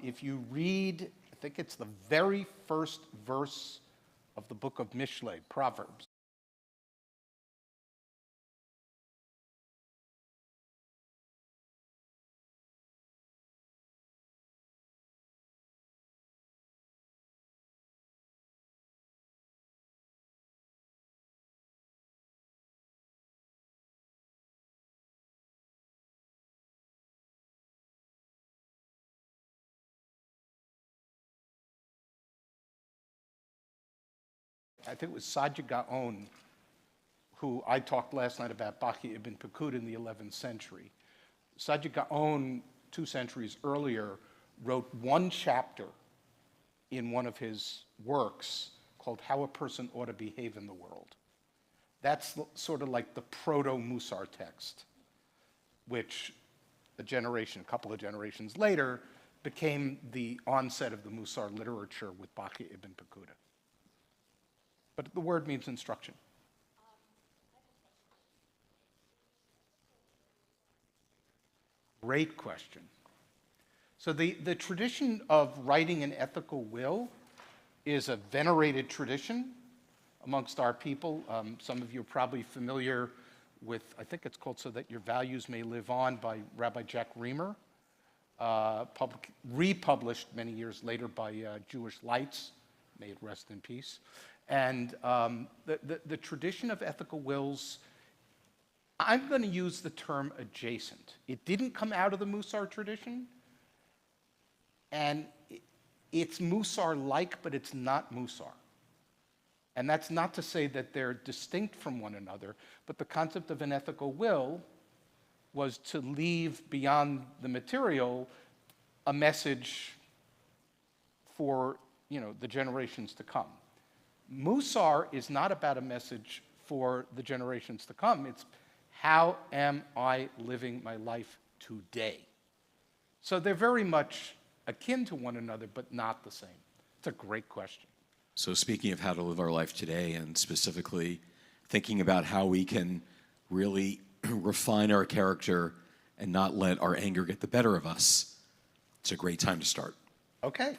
If you read, I think it's the very first verse of the book of Mishlei, Proverbs. I think it was Sajid Gaon, who I talked last night about Baki ibn Pakud in the 11th century. Sajid Gaon, 2 centuries earlier, wrote one chapter in one of his works called How a Person Ought to Behave in the World. That's sort of like the proto-Mussar text, which a couple of generations later, became the onset of the Mussar literature with Baki ibn Pakuda. But the word means instruction. Great question. So the tradition of writing an ethical will is a venerated tradition amongst our people. Some of you are probably familiar with, I think it's called So That Your Values May Live On by Rabbi Jack Reamer, republished many years later by Jewish Lights, may it rest in peace. And the tradition of ethical wills, I'm going to use the term adjacent. It didn't come out of the Mussar tradition, and it's Mussar-like, but it's not Mussar. And that's not to say that they're distinct from one another, but the concept of an ethical will was to leave beyond the material a message for, the generations to come. Mussar is not about a message for the generations to come. It's how am I living my life today? So they're very much akin to one another, but not the same. It's a great question. So speaking of how to live our life today, and specifically thinking about how we can really refine our character and not let our anger get the better of us, it's a great time to start. Okay.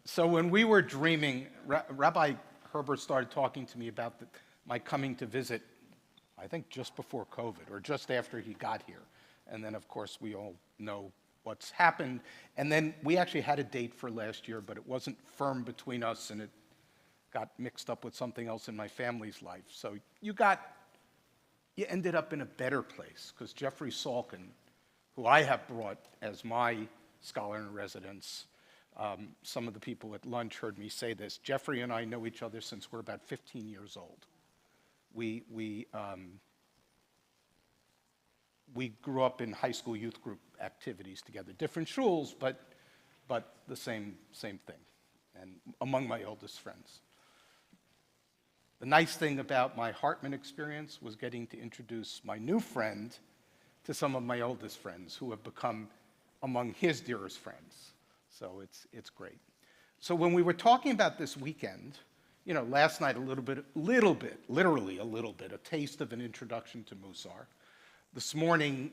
So when we were dreaming, Rabbi Herbert started talking to me about my coming to visit, I think just before COVID, or just after he got here. And then, of course, we all know what's happened. And then we actually had a date for last year, but it wasn't firm between us, and it got mixed up with something else in my family's life. So you ended up in a better place, because Jeffrey Salkin, who I have brought as my scholar in residence, some of the people at lunch heard me say this. Jeffrey and I know each other since we're about 15 years old. We grew up in high school youth group activities together, different shuls, but the same thing, and among my oldest friends. The nice thing about my Hartman experience was getting to introduce my new friend to some of my oldest friends who have become among his dearest friends. So it's great. So when we were talking about this weekend, last night literally a little bit, a taste of an introduction to Mussar. This morning,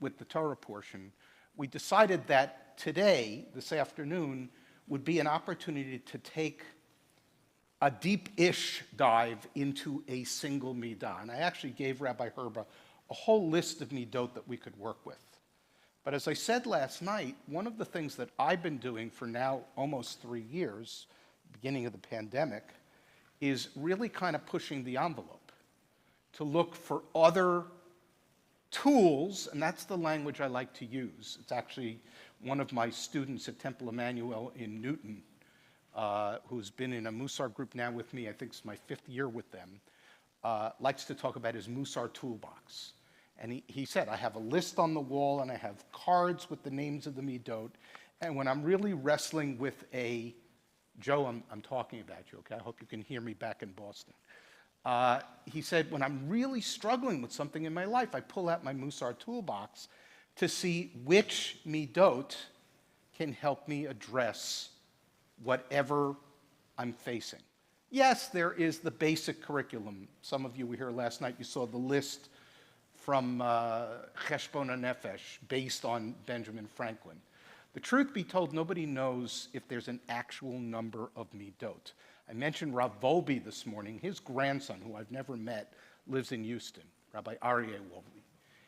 with the Torah portion, we decided that today, this afternoon, would be an opportunity to take a deep-ish dive into a single midah. And I actually gave Rabbi Herba a whole list of midot that we could work with. But as I said last night, one of the things that I've been doing for now almost 3 years, beginning of the pandemic, is really kind of pushing the envelope to look for other tools, and that's the language I like to use. It's actually one of my students at Temple Emmanuel in Newton, who's been in a Mussar group now with me, I think it's my 5th year with them, likes to talk about his Mussar toolbox. And he said, I have a list on the wall, and I have cards with the names of the midot, and when I'm really wrestling with Joe, I'm talking about you, okay? I hope you can hear me back in Boston. He said, when I'm really struggling with something in my life, I pull out my Mussar toolbox to see which midot can help me address whatever I'm facing. Yes, there is the basic curriculum. Some of you were here last night, you saw the list from Cheshbon HaNefesh, based on Benjamin Franklin. The truth be told, nobody knows if there's an actual number of midot. I mentioned Rav Volbe this morning. His grandson, who I've never met, lives in Houston, Rabbi Aryeh Volbe.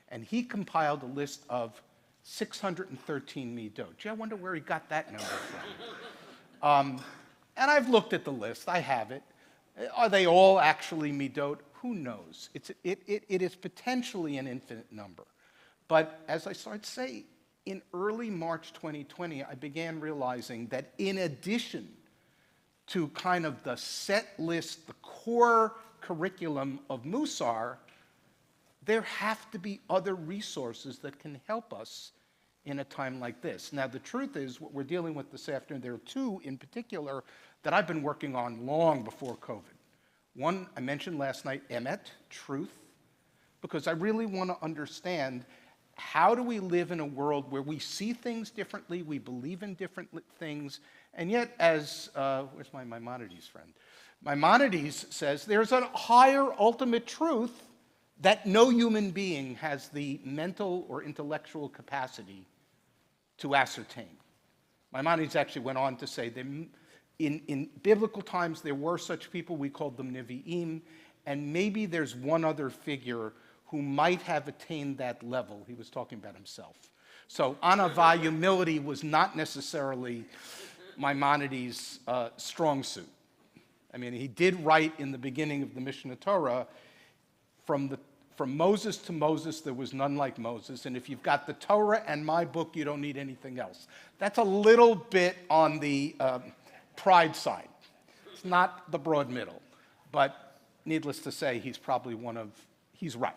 And he compiled a list of 613 midot. Gee, I wonder where he got that number from. And I've looked at the list. I have it. Are they all actually midot? Who knows? It is potentially an infinite number. But as I started to say, in early March 2020, I began realizing that in addition to kind of the set list, the core curriculum of Mussar, there have to be other resources that can help us in a time like this. Now, the truth is, what we're dealing with this afternoon, there are two in particular that I've been working on long before COVID. One, I mentioned last night, emet, truth, because I really want to understand how do we live in a world where we see things differently, we believe in different things, and yet, as, where's my Maimonides friend? Maimonides says there's a higher ultimate truth that no human being has the mental or intellectual capacity to ascertain. Maimonides actually went on to say that in biblical times there were such people, we called them Nevi'im, and maybe there's one other figure who might have attained that level. He was talking about himself. So anava, humility, was not necessarily Maimonides' strong suit. I mean, he did write in the beginning of the Mishnah Torah, from Moses to Moses, there was none like Moses, and if you've got the Torah and my book, you don't need anything else. That's a little bit on the pride side. It's not the broad middle, but needless to say, he's probably he's right.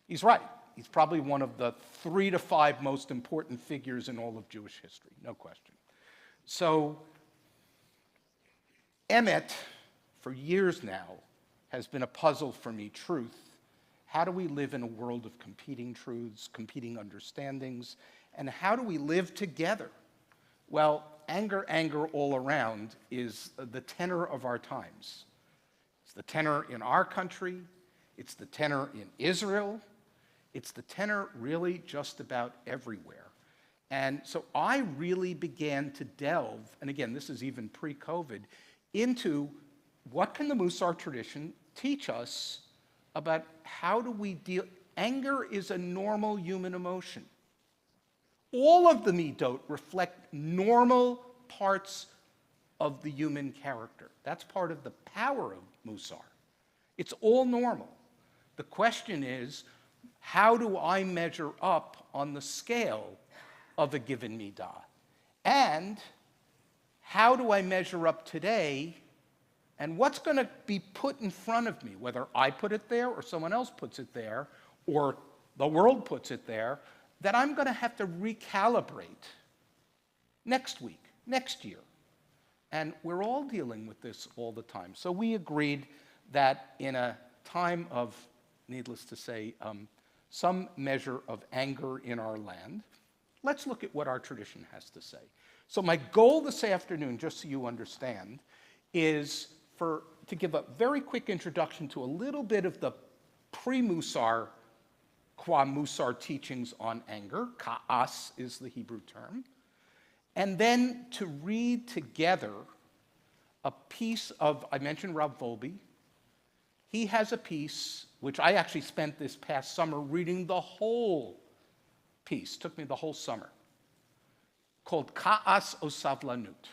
He's right. He's probably one of the 3 to 5 most important figures in all of Jewish history, no question. So, emet, for years now, has been a puzzle for me, truth. How do we live in a world of competing truths, competing understandings, and how do we live together? Well, anger all around is the tenor of our times. It's the tenor in our country, it's the tenor in Israel, it's the tenor really just about everywhere. And so I really began to delve, and again, this is even pre-COVID, into what can the Mussar tradition teach us about how do we deal. Anger is a normal human emotion. All of the midot reflect normal parts of the human character. That's part of the power of Mussar. It's all normal. The question is, how do I measure up on the scale of a given midah? And how do I measure up today? And what's going to be put in front of me, whether I put it there or someone else puts it there or the world puts it there, that I'm going to have to recalibrate next week, next year. And we're all dealing with this all the time. So we agreed that in a time of, needless to say, some measure of anger in our land, let's look at what our tradition has to say. So my goal this afternoon, just so you understand, is to give a very quick introduction to a little bit of the pre-Mussar, qua Mussar teachings on anger. Ka'as is the Hebrew term. And then to read together a piece of, I mentioned Rav Volbe. He has a piece, which I actually spent this past summer reading the whole piece, took me the whole summer, called Ka'as o Savlanut,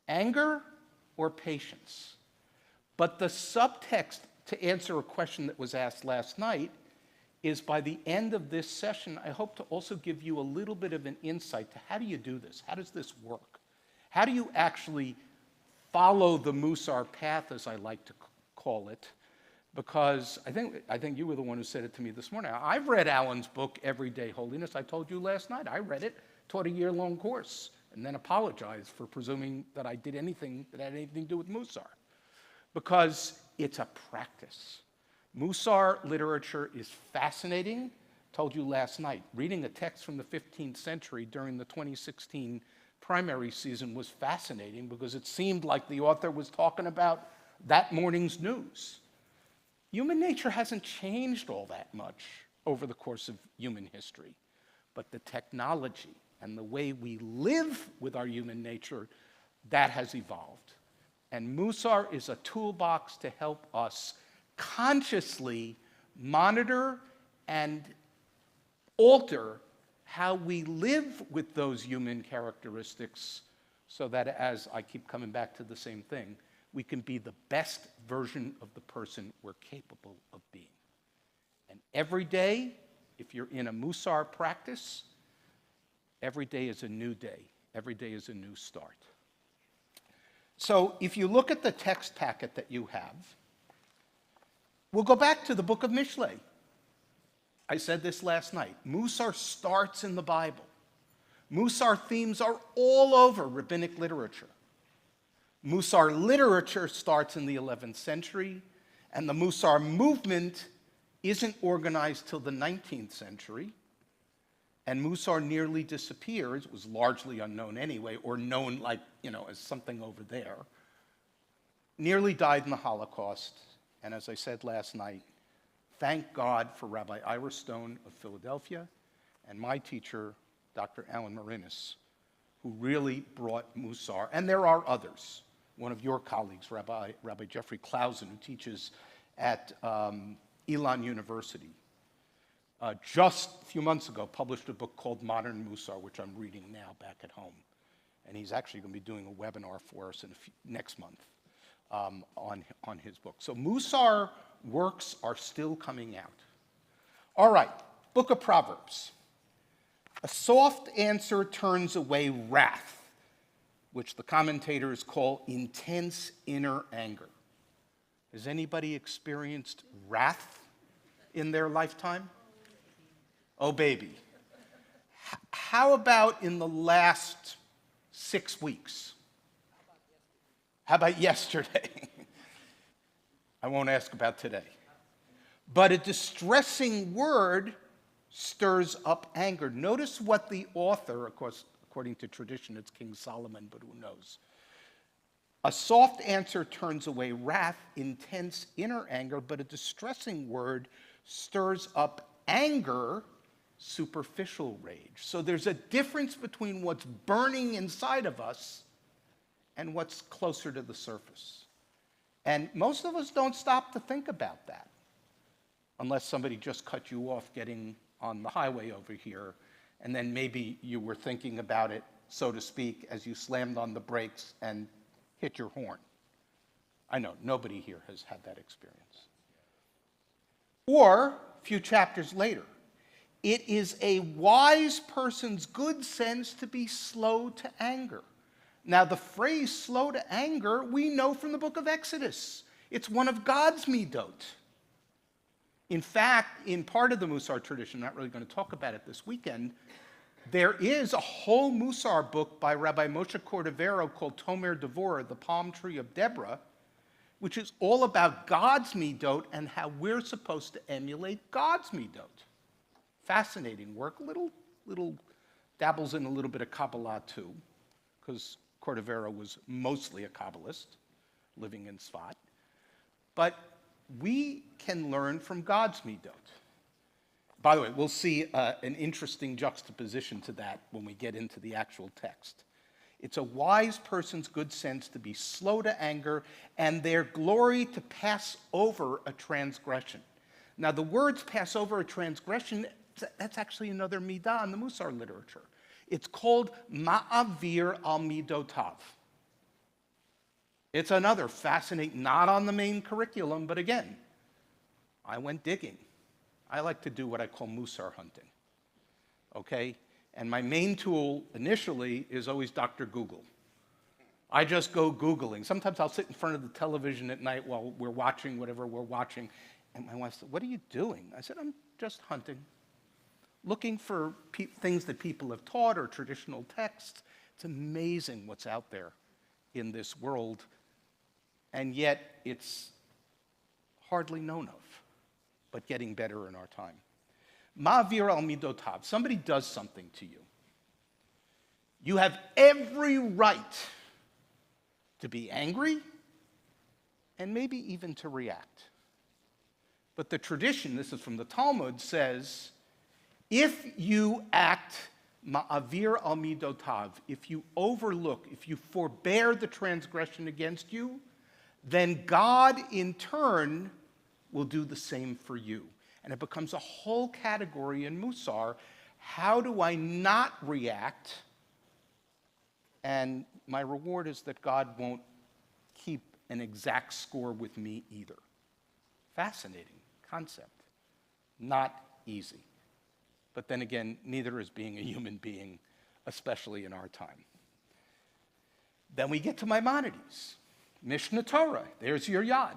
anger or patience. But the subtext to answer a question that was asked last night is, by the end of this session, I hope to also give you a little bit of an insight to how do you do this? How does this work? How do you actually follow the Mussar path, as I like to call it? Because I think you were the one who said it to me this morning. I've read Alan's book, Everyday Holiness. I told you last night. I read it, taught a year-long course, and then apologized for presuming that I did anything that had anything to do with Mussar. Because it's a practice. Mussar literature is fascinating. Told you last night, reading a text from the 15th century during the 2016 primary season was fascinating because it seemed like the author was talking about that morning's news. Human nature hasn't changed all that much over the course of human history, but the technology, and the way we live with our human nature, that has evolved. And Mussar is a toolbox to help us consciously monitor and alter how we live with those human characteristics so that, as I keep coming back to the same thing, we can be the best version of the person we're capable of being. And every day, if you're in a Mussar practice, every day is a new day. Every day is a new start. So if you look at the text packet that you have, we'll go back to the book of Mishlei. I said this last night. Mussar starts in the Bible. Mussar themes are all over rabbinic literature. Mussar literature starts in the 11th century, and the Mussar movement isn't organized till the 19th century, and Mussar nearly disappears. It was largely unknown anyway, or known like, as something over there. Nearly died in the Holocaust, and as I said last night, thank God for Rabbi Ira Stone of Philadelphia and my teacher, Dr. Alan Marinis, who really brought Mussar, and there are others. One of your colleagues, Rabbi Jeffrey Clausen, who teaches at Elon University, just a few months ago published a book called Modern Mussar, which I'm reading now back at home. And he's actually going to be doing a webinar for us next month on his book. So Mussar works are still coming out. All right, Book of Proverbs. A soft answer turns away wrath, which the commentators call intense inner anger. Has anybody experienced wrath in their lifetime? Oh, baby. How about in the last 6 weeks? How about yesterday? I won't ask about today. But a distressing word stirs up anger. Notice what the author, of course, according to tradition, it's King Solomon, but who knows? A soft answer turns away wrath, intense inner anger, but a distressing word stirs up anger, superficial rage. So there's a difference between what's burning inside of us and what's closer to the surface. And most of us don't stop to think about that, unless somebody just cut you off getting on the highway over here, and then maybe you were thinking about it, so to speak, as you slammed on the brakes and hit your horn. I know, nobody here has had that experience. Or, a few chapters later, it is a wise person's good sense to be slow to anger. Now, the phrase slow to anger, we know from the book of Exodus. It's one of God's midot. In fact, in part of the Mussar tradition, I'm not really going to talk about it this weekend, there is a whole Mussar book by Rabbi Moshe Cordovero called Tomer Devorah, the Palm Tree of Deborah, which is all about God's midot and how we're supposed to emulate God's midot. Fascinating work, little dabbles in a little bit of Kabbalah too, because Cordovero was mostly a Kabbalist living in Sfat. But we can learn from God's midot. By the way, we'll see an interesting juxtaposition to that when we get into the actual text. It's a wise person's good sense to be slow to anger, and their glory to pass over a transgression. Now, the words pass over a transgression, that's actually another midah in the Mussar literature. It's called ma'avir al midotav. It's another fascinating, not on the main curriculum, but again, I went digging. I like to do what I call Mussar hunting, okay? And my main tool initially is always Dr. Google. I just go Googling. Sometimes I'll sit in front of the television at night while we're watching whatever we're watching, and my wife said, "What are you doing?" I said, "I'm just hunting, looking for things that people have taught or traditional texts." It's amazing what's out there in this world, and yet it's hardly known of, but getting better in our time. Ma'avir al midotav. Somebody does something to you. You have every right to be angry and maybe even to react. But the tradition, this is from the Talmud, says if you act ma'avir al midotav, if you overlook, if you forbear the transgression against you, then God in turn will do the same for you. And it becomes a whole category in Mussar. How do I not react? And my reward is that God won't keep an exact score with me either. Fascinating concept. Not easy. But then again, neither is being a human being, especially in our time. Then we get to Maimonides. Mishnah Torah, there's your yad.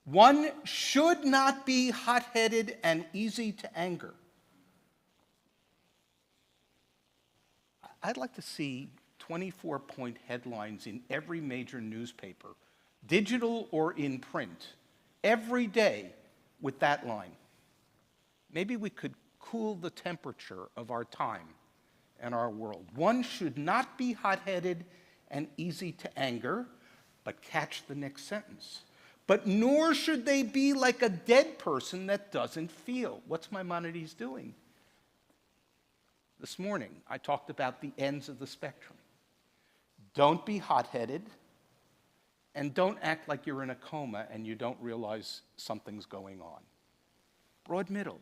One should not be hot-headed and easy to anger. I'd like to see 24-point headlines in every major newspaper, digital or in print, every day with that line. Maybe we could cool the temperature of our time and our world. One should not be hot-headed and easy to anger, but catch the next sentence. But nor should they be like a dead person that doesn't feel. What's Maimonides doing? This morning, I talked about the ends of the spectrum. Don't be hot-headed, and don't act like you're in a coma and you don't realize something's going on. Broad middle.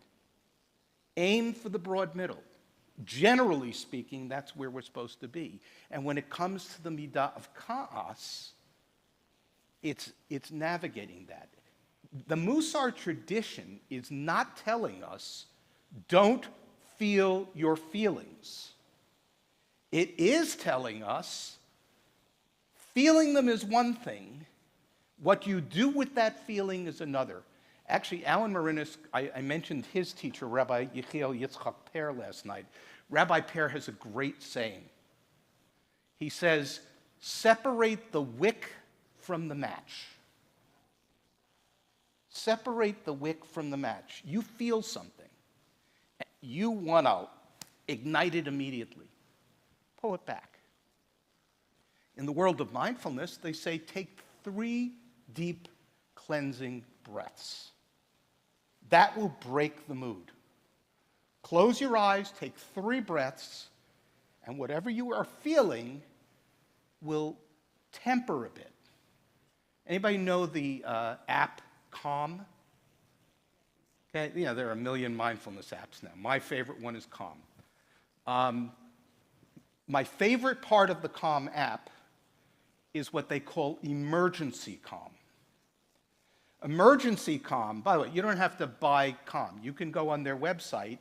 Aim for the broad middle. Generally speaking, that's where we're supposed to be. And when it comes to the midah of ka'as, it's navigating that. The Mussar tradition is not telling us, don't feel your feelings. It is telling us, feeling them is one thing, what you do with that feeling is another. Actually, Alan Marinis, I mentioned his teacher, Rabbi Yechiel Yitzchak Per, last night. Rabbi Per has a great saying. He says, separate the wick from the match. Separate the wick from the match. You feel something. You want to ignite it immediately. Pull it back. In the world of mindfulness, they say take 3 deep cleansing breaths. That will break the mood. Close your eyes, take 3 breaths, and whatever you are feeling will temper a bit. Anybody know the app Calm? Okay, there are a million mindfulness apps now. My favorite one is Calm. My favorite part of the Calm app is what they call emergency calm. Emergency calm, by the way, you don't have to buy Calm. You can go on their website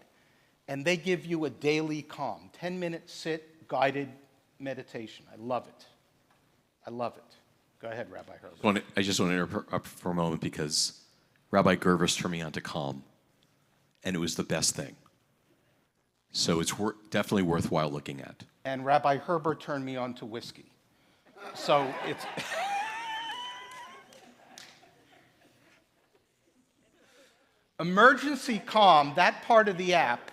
and they give you a daily calm, 10-minute sit, guided meditation. I love it. I love it. Go ahead, Rabbi Herbert. I just want to interrupt for a moment because Rabbi Gervis turned me on to Calm, and it was the best thing. So it's definitely worthwhile looking at. And Rabbi Herbert turned me on to whiskey. So it's... Emergency Calm, that part of the app,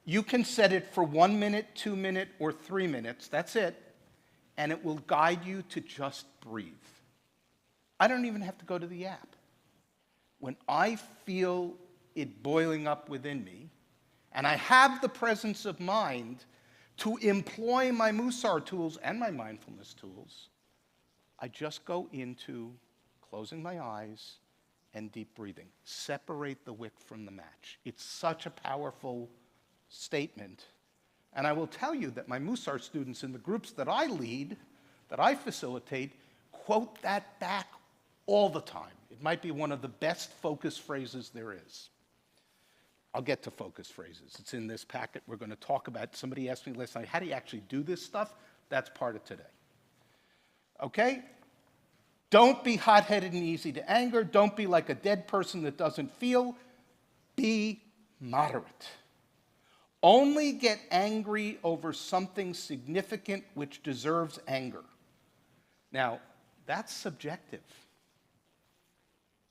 you can set it for 1 minute, 2 minutes, or 3 minutes. That's it. And it will guide you to just breathe. I don't even have to go to the app. When I feel it boiling up within me, and I have the presence of mind to employ my Mussar tools and my mindfulness tools, I just go into closing my eyes and deep breathing. Separate the wick from the match. It's such a powerful statement. And I will tell you that my Mussar students in the groups that I lead, that I facilitate, quote that back all the time. It might be one of the best focus phrases there is. I'll get to focus phrases. It's in this packet. We're going to talk about, somebody asked me last night, how do you actually do this stuff? That's part of today. Okay? Don't be hot-headed and easy to anger. Don't be like a dead person that doesn't feel. Be moderate. Only get angry over something significant which deserves anger. Now, that's subjective.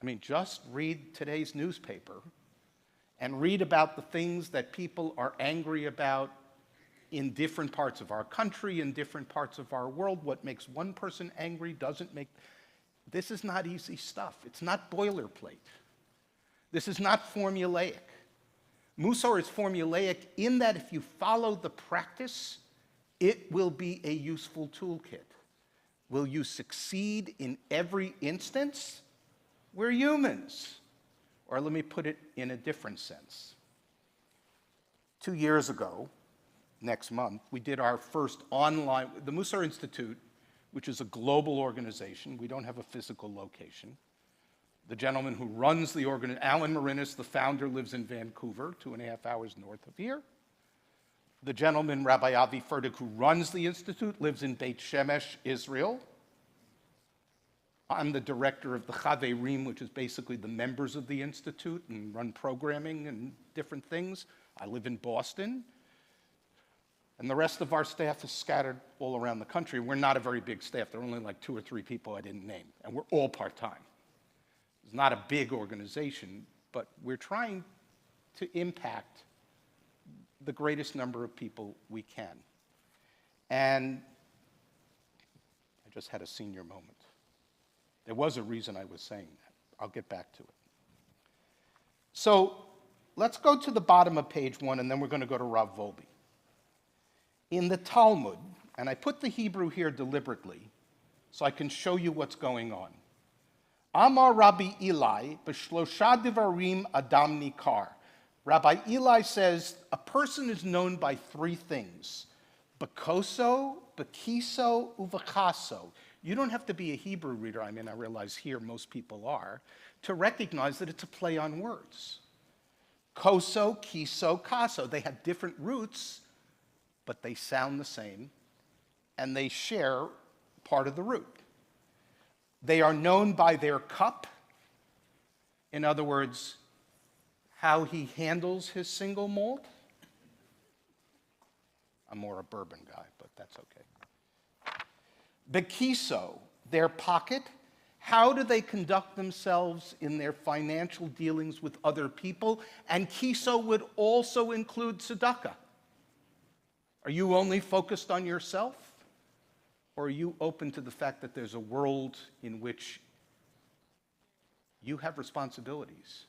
I mean, just read today's newspaper and read about the things that people are angry about in different parts of our country, in different parts of our world. What makes one person angry doesn't make... This is not easy stuff. It's not boilerplate. This is not formulaic. Mussar is formulaic in that if you follow the practice, it will be a useful toolkit. Will you succeed in every instance? We're humans. Or let me put it in a different sense. 2 years ago, next month, we did our first online, the Mussar Institute, which is a global organization. We don't have a physical location. The gentleman who runs the organization, Alan Marinis, the founder, lives in Vancouver, 2.5 hours north of here. The gentleman, Rabbi Avi Ferdig, who runs the institute, lives in Beit Shemesh, Israel. I'm the director of the Chaverim, which is basically the members of the institute and run programming and different things. I live in Boston. And the rest of our staff is scattered all around the country. We're not a very big staff. There are only like 2 or 3 people I didn't name. And we're all part-time. It's not a big organization, but we're trying to impact the greatest number of people we can. And I just had a senior moment. There was a reason I was saying that. I'll get back to it. So let's go to the bottom of page 1, and then we're going to go to Rav Volbe. In the Talmud, and I put the Hebrew here deliberately so I can show you what's going on. Amar Rabbi Eli, b'shlosha divarim adam nikar. Rabbi Eli says a person is known by 3 things: b'koso, b'kiso, uv'chaso. You don't have to be a Hebrew reader, I mean, I realize here most people are, to recognize that it's a play on words. Koso, kiso, kaso. They have different roots, but they sound the same, and they share part of the root. They are known by their cup. In other words, how he handles his single malt. I'm more a bourbon guy, but that's okay. Bekiso, their pocket. How do they conduct themselves in their financial dealings with other people? And kiso would also include tzedakah. Are you only focused on yourself? Or are you open to the fact that there's a world in which you have responsibilities?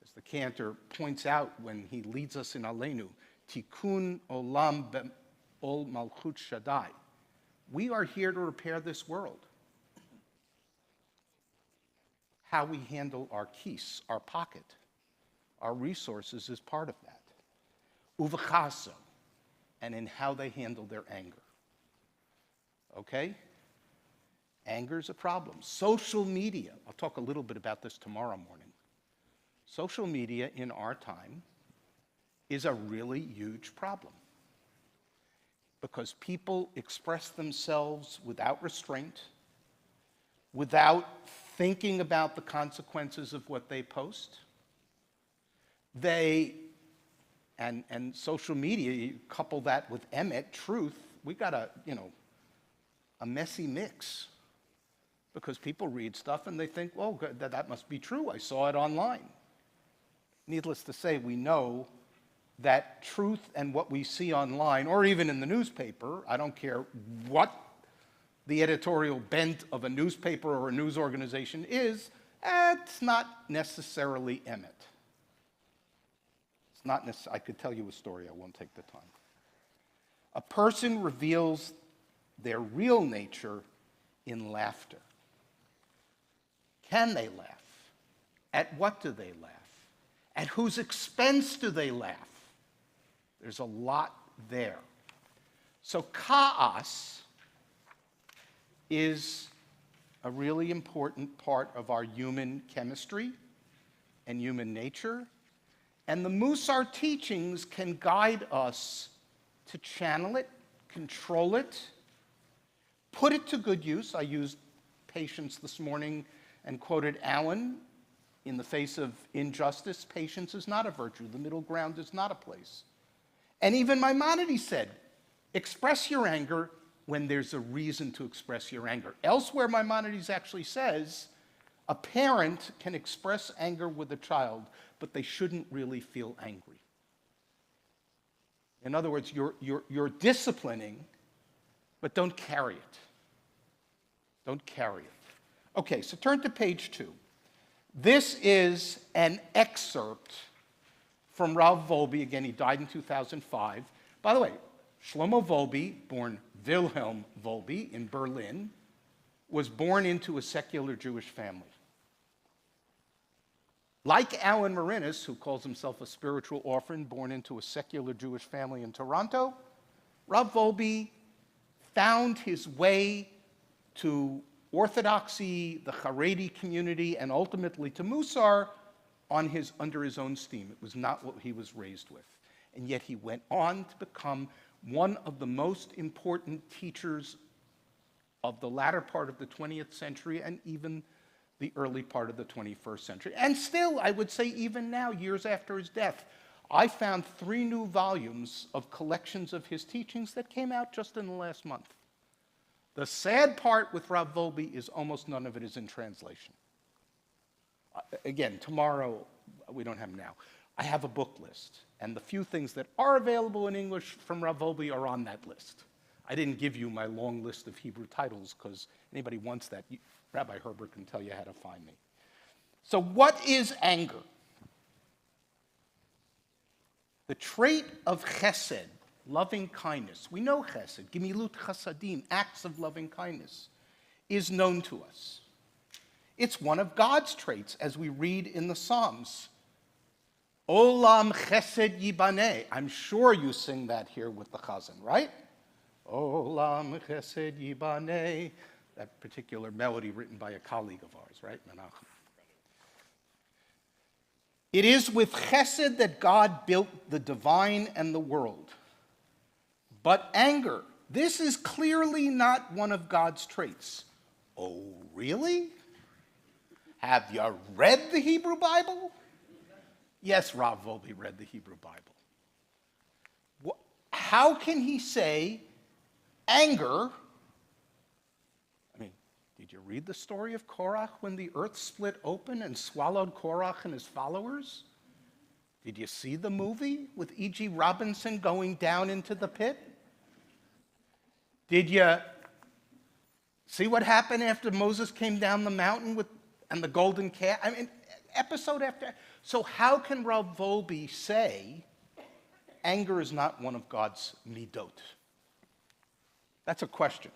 As the cantor points out when he leads us in Aleinu, Tikkun Olam Be'ol Malchut Shaddai. We are here to repair this world. How we handle our kis, our pocket, our resources is part of that. Uvachaso, and in how they handle their anger. Okay? Anger is a problem. Social media, I'll talk a little bit about this tomorrow morning. Social media in our time is a really huge problem because people express themselves without restraint, without thinking about the consequences of what they post. And social media, you couple that with emet, truth, we got a messy mix because people read stuff and they think, well, that must be true. I saw it online. Needless to say, we know that truth and what we see online, or even in the newspaper, I don't care what the editorial bent of a newspaper or a news organization is, it's not necessarily emet. It's not necessarily, I could tell you a story, I won't take the time. A person reveals their real nature in laughter. Can they laugh? At what do they laugh? At whose expense do they laugh? There's a lot there. So ka'as is a really important part of our human chemistry and human nature. And the Mussar teachings can guide us to channel it, control it, put it to good use. I used patience this morning and quoted Alan. In the face of injustice, patience is not a virtue. The middle ground is not a place. And even Maimonides said, express your anger when there's a reason to express your anger. Elsewhere, Maimonides actually says, a parent can express anger with a child, but they shouldn't really feel angry. In other words, you're disciplining, but don't carry it. Don't carry it. Okay, so turn to page 2. This is an excerpt from Rav Volbe. Again, he died in 2005. By the way, Shlomo Volbe, born Wilhelm Volbe in Berlin, was born into a secular Jewish family. Like Alan Marinas, who calls himself a spiritual orphan, born into a secular Jewish family in Toronto, Rav Volbe found his way to Orthodoxy, the Haredi community, and ultimately to Mussar under his own steam. It was not what he was raised with. And yet he went on to become one of the most important teachers of the latter part of the 20th century and even the early part of the 21st century. And still, I would say even now, years after his death, I found 3 new volumes of collections of his teachings that came out just in the last month. The sad part with Rav Volbe is almost none of it is in translation. Again, tomorrow, we don't have them now. I have a book list, and the few things that are available in English from Rav Volbe are on that list. I didn't give you my long list of Hebrew titles because anybody wants that, Rabbi Herbert can tell you how to find me. So what is anger? The trait of chesed, loving kindness. We know chesed, gemilut chasadim, acts of loving kindness, is known to us. It's one of God's traits, as we read in the Psalms. Olam chesed yibaneh. I'm sure you sing that here with the chazan, right? Olam chesed yibaneh. That particular melody written by a colleague of ours, right? Menachem. It is with chesed that God built the divine and the world. But anger, this is clearly not one of God's traits. Oh, really? Have you read the Hebrew Bible? Yes, Rav Volbe read the Hebrew Bible. How can he say anger? I mean, did you read the story of Korach when the earth split open and swallowed Korach and his followers? Did you see the movie with E.G. Robinson going down into the pit? Did you see what happened after Moses came down the mountain and the golden calf? I mean, episode after. So how can Rav Volbe say anger is not one of God's midot? That's a question.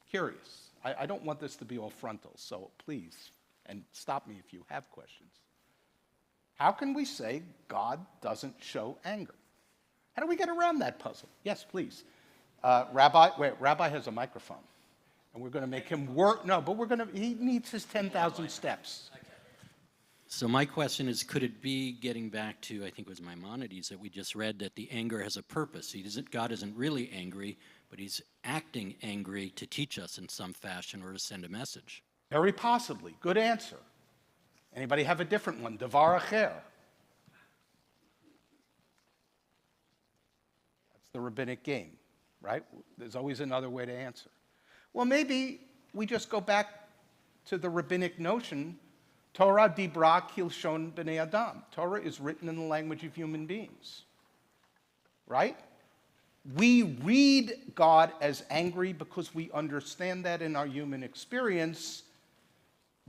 Curious. I don't want this to be all frontal, so please, and stop me if you have questions. How can we say God doesn't show anger? How do we get around that puzzle? Yes, please. Rabbi has a microphone, and we're going to make him work. No, but he needs his 10,000 steps. So my question is, could it be, getting back to, I think it was Maimonides, that we just read, that the anger has a purpose? God isn't really angry, but he's acting angry to teach us in some fashion or to send a message. Very possibly. Good answer. Anybody have a different one? Davar acher. That's the rabbinic game, right? There's always another way to answer. Well, maybe we just go back to the rabbinic notion, Torah dibra kilshon b'nei adam. Torah is written in the language of human beings, right? We read God as angry because we understand that in our human experience,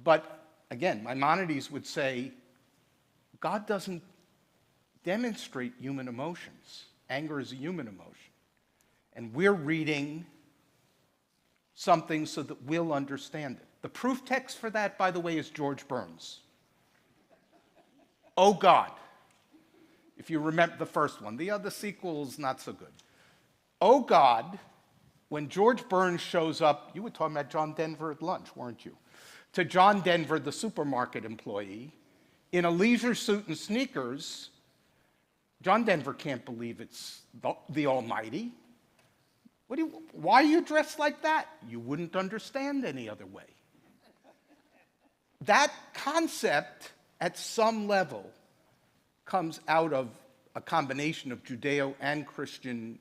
but again, Maimonides would say, God doesn't demonstrate human emotions. Anger is a human emotion. And we're reading something so that we'll understand it. The proof text for that, by the way, is George Burns. Oh God. If you remember the first one. The other sequel's not so good. Oh God, when George Burns shows up, you were talking about John Denver at lunch, weren't you? To John Denver, the supermarket employee, in a leisure suit and sneakers, John Denver can't believe it's the Almighty. Why are you dressed like that? You wouldn't understand any other way. That concept, at some level, comes out of a combination of Judeo and Christian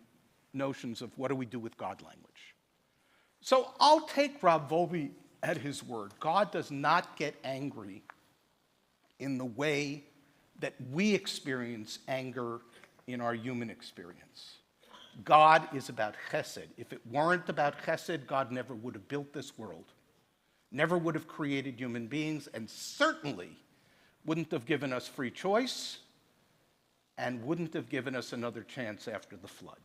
notions of what do we do with God language. So I'll take Rav Volbe at his word. God does not get angry in the way that we experience anger in our human experience. God is about chesed. If it weren't about chesed, God never would have built this world, never would have created human beings, and certainly wouldn't have given us free choice, and wouldn't have given us another chance after the flood.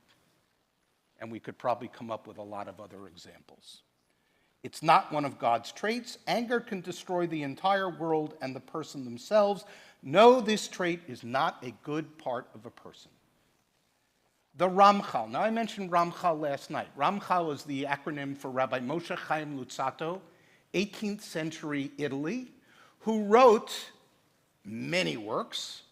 And we could probably come up with a lot of other examples. It's not one of God's traits. Anger can destroy the entire world and the person themselves. No, this trait is not a good part of a person. The Ramchal. Now, I mentioned Ramchal last night. Ramchal is the acronym for Rabbi Moshe Chaim Luzzatto, 18th century Italy, who wrote many works,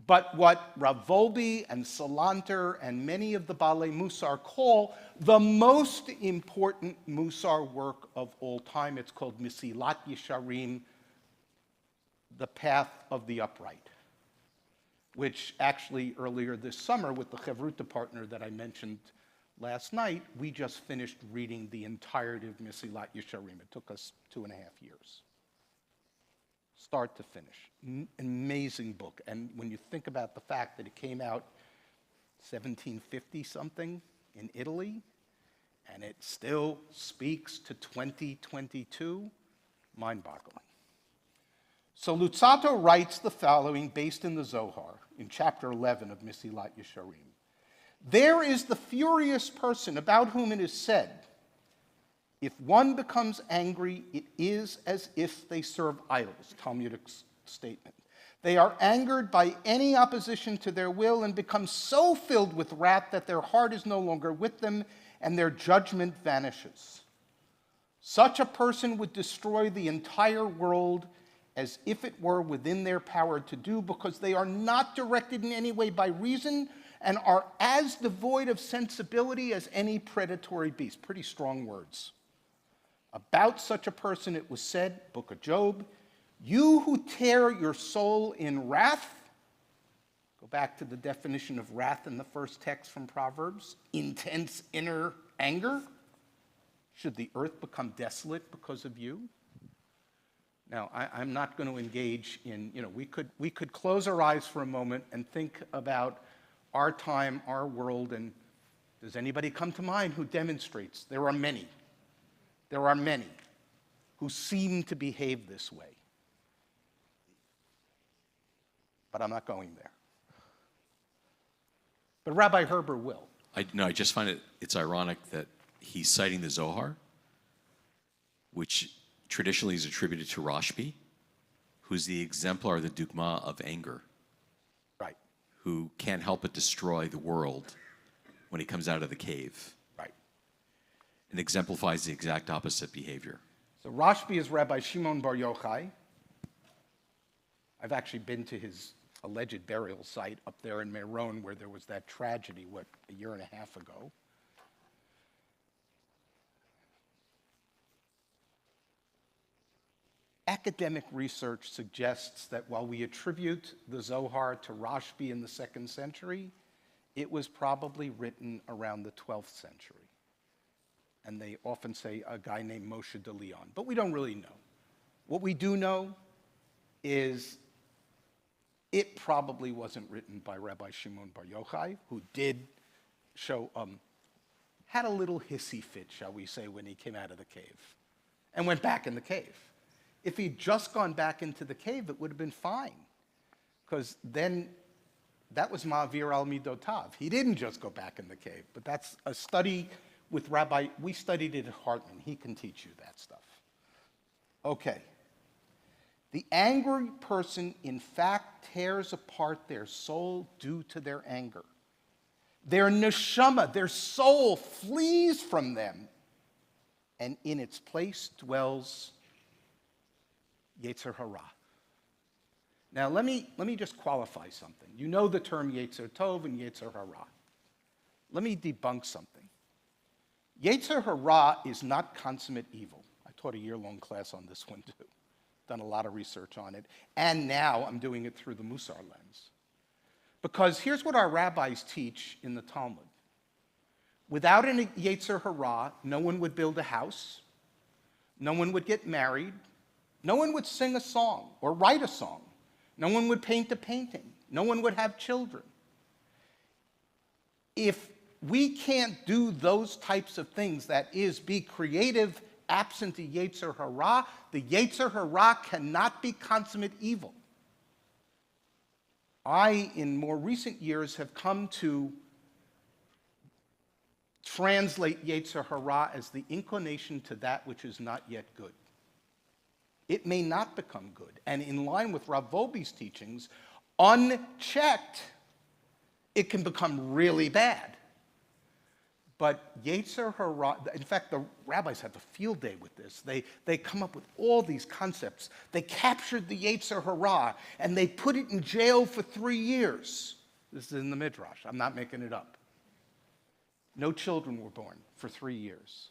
but what Rav Volbe and Salanter and many of the Balei Mussar call the most important Mussar work of all time. It's called Mesilat Yesharim, the Path of the Upright, which actually earlier this summer with the Chevruta partner that I mentioned last night, we just finished reading the entirety of Mesilat Yesharim. It took us 2.5 years. Start to finish. Amazing book. And when you think about the fact that it came out 1750-something in Italy, and it still speaks to 2022, mind-boggling. So Luzzatto writes the following based in the Zohar, in chapter 11 of Mesilat Yesharim. There is the furious person about whom it is said, if one becomes angry, it is as if they serve idols, Talmudic statement. They are angered by any opposition to their will and become so filled with wrath that their heart is no longer with them and their judgment vanishes. Such a person would destroy the entire world as if it were within their power to do, because they are not directed in any way by reason and are as devoid of sensibility as any predatory beast. Pretty strong words. About such a person it was said, Book of Job, you who tear your soul in wrath, go back to the definition of wrath in the first text from Proverbs, intense inner anger, should the earth become desolate because of you? Now, I'm not going to engage in, we could close our eyes for a moment and think about our time, our world, and does anybody come to mind who demonstrates? There are many. There are many who seem to behave this way. But I'm not going there. But Rabbi Herber will. I just find it's ironic that he's citing the Zohar, which traditionally is attributed to Rashbi, who's the exemplar, the dugma of anger. Right. Who can't help but destroy the world when he comes out of the cave. Right. And exemplifies the exact opposite behavior. So Rashbi is Rabbi Shimon Bar Yochai. I've actually been to his alleged burial site up there in Meron where there was that tragedy, a year and a half ago. Academic research suggests that while we attribute the Zohar to Rashbi in the 2nd century, it was probably written around the 12th century. And they often say a guy named Moshe de Leon, but we don't really know. What we do know is it probably wasn't written by Rabbi Shimon Bar Yochai, who did show, had a little hissy fit, shall we say, when he came out of the cave and went back in the cave. If he'd just gone back into the cave, it would have been fine, because then that was Ma'avir al Midotav. He didn't just go back in the cave, but that's a study with Rabbi, we studied it at Hartman. He can teach you that stuff. Okay. The angry person, in fact, tears apart their soul due to their anger. Their neshama, their soul, flees from them, and in its place dwells Yetzer Hara. Now, let me just qualify something. You know the term Yetzer Tov and Yetzer Hara. Let me debunk something. Yetzer Hara is not consummate evil. I taught a year-long class on this one, too. Done a lot of research on it. And now I'm doing it through the Mussar lens. Because here's what our rabbis teach in the Talmud. Without a Yetzer Hara, no one would build a house. No one would get married. No one would sing a song or write a song. No one would paint a painting. No one would have children. If we can't do those types of things, that is, be creative, absent a Yetzer Hara, the Yetzer Hara cannot be consummate evil. I, in more recent years, have come to translate Yetzer Hara as the inclination to that which is not yet good. It may not become good. And in line with Rav Volbe's teachings, unchecked, it can become really bad. But Yetzer Hara, in fact, the rabbis have a field day with this. They come up with all these concepts. They captured the Yetzer Hara and they put it in jail for 3 years. This is in the Midrash. I'm not making it up. No children were born for 3 years.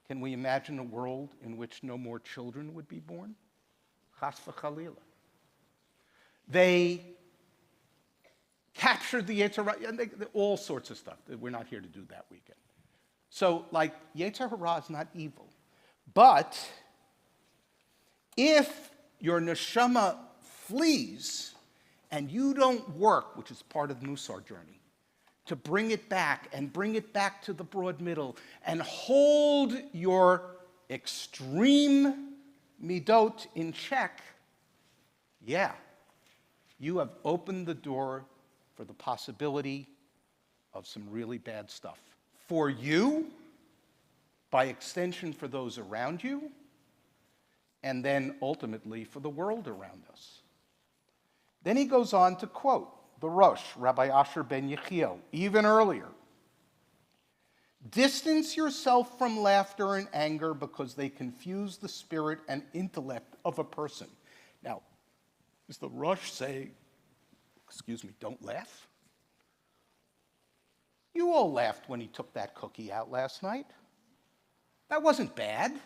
Can we imagine a world in which no more children would be born? Chas v'chalila. They captured the Yetzer Hara, and all sorts of stuff. We're not here to do that weekend. So, like, Yetzer Hara is not evil. But if your neshama flees and you don't work, which is part of the Mussar journey, to bring it back and bring it back to the broad middle and hold your extreme midot in check, yeah, you have opened the door for the possibility of some really bad stuff. For you, by extension for those around you, and then ultimately for the world around us. Then he goes on to quote the Rosh, Rabbi Asher ben Yechiel, even earlier. Distance yourself from laughter and anger because they confuse the spirit and intellect of a person. Now, does the Rosh say, don't laugh? You all laughed when he took that cookie out last night. That wasn't bad.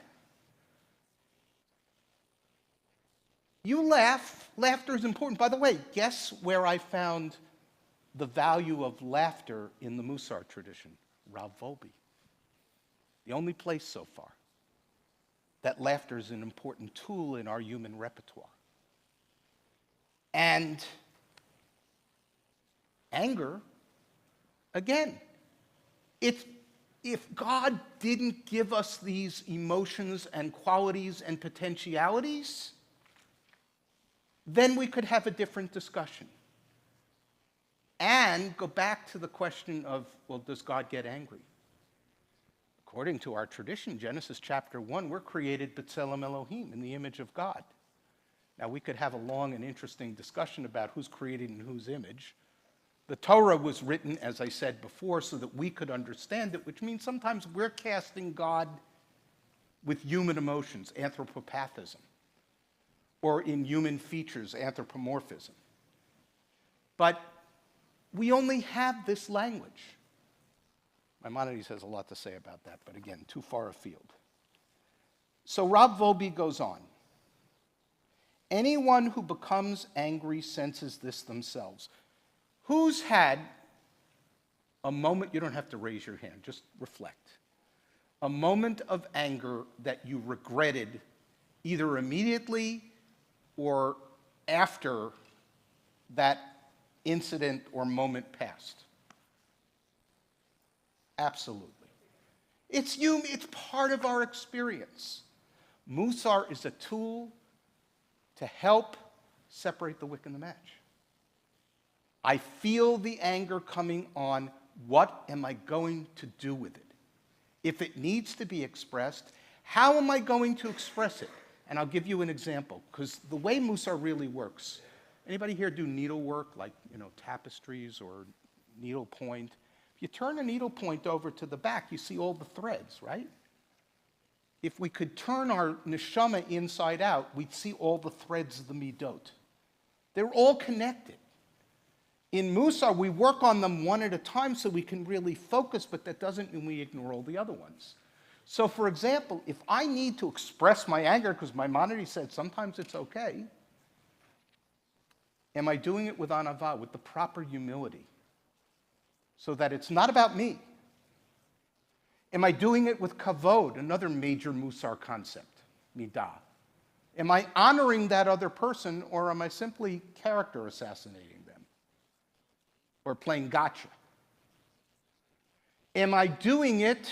You laugh. Laughter is important. By the way, guess where I found the value of laughter in the Mussar tradition? Rav Volbe. The only place so far that laughter is an important tool in our human repertoire. And anger, again, if God didn't give us these emotions and qualities and potentialities, then we could have a different discussion. And go back to the question of, well, does God get angry? According to our tradition, Genesis chapter 1, we're created b'tselem Elohim, in the image of God. Now, we could have a long and interesting discussion about who's created in whose image. The Torah was written, as I said before, so that we could understand it, which means sometimes we're casting God with human emotions, anthropopathism, or in human features, anthropomorphism. But we only have this language. Maimonides has a lot to say about that, but again, too far afield. So Rav Volbe goes on. Anyone who becomes angry senses this themselves. Who's had a moment, you don't have to raise your hand, just reflect. A moment of anger that you regretted either immediately or after that incident or moment passed? Absolutely. It's part of our experience. Mussar is a tool to help separate the wick and the match. I feel the anger coming on. What am I going to do with it? If it needs to be expressed, how am I going to express it? And I'll give you an example, because the way Mussar really works, anybody here do needlework, like, tapestries or needlepoint? If you turn a needlepoint over to the back, you see all the threads, right? If we could turn our neshama inside out, we'd see all the threads of the midot. They're all connected. In Mussar, we work on them one at a time so we can really focus, but that doesn't mean we ignore all the other ones. So, for example, if I need to express my anger, because Maimonides said sometimes it's okay, am I doing it with anava, with the proper humility, so that it's not about me? Am I doing it with kavod, another major Mussar concept, midah? Am I honoring that other person, or am I simply character assassinating them? Or playing gotcha? Am I doing it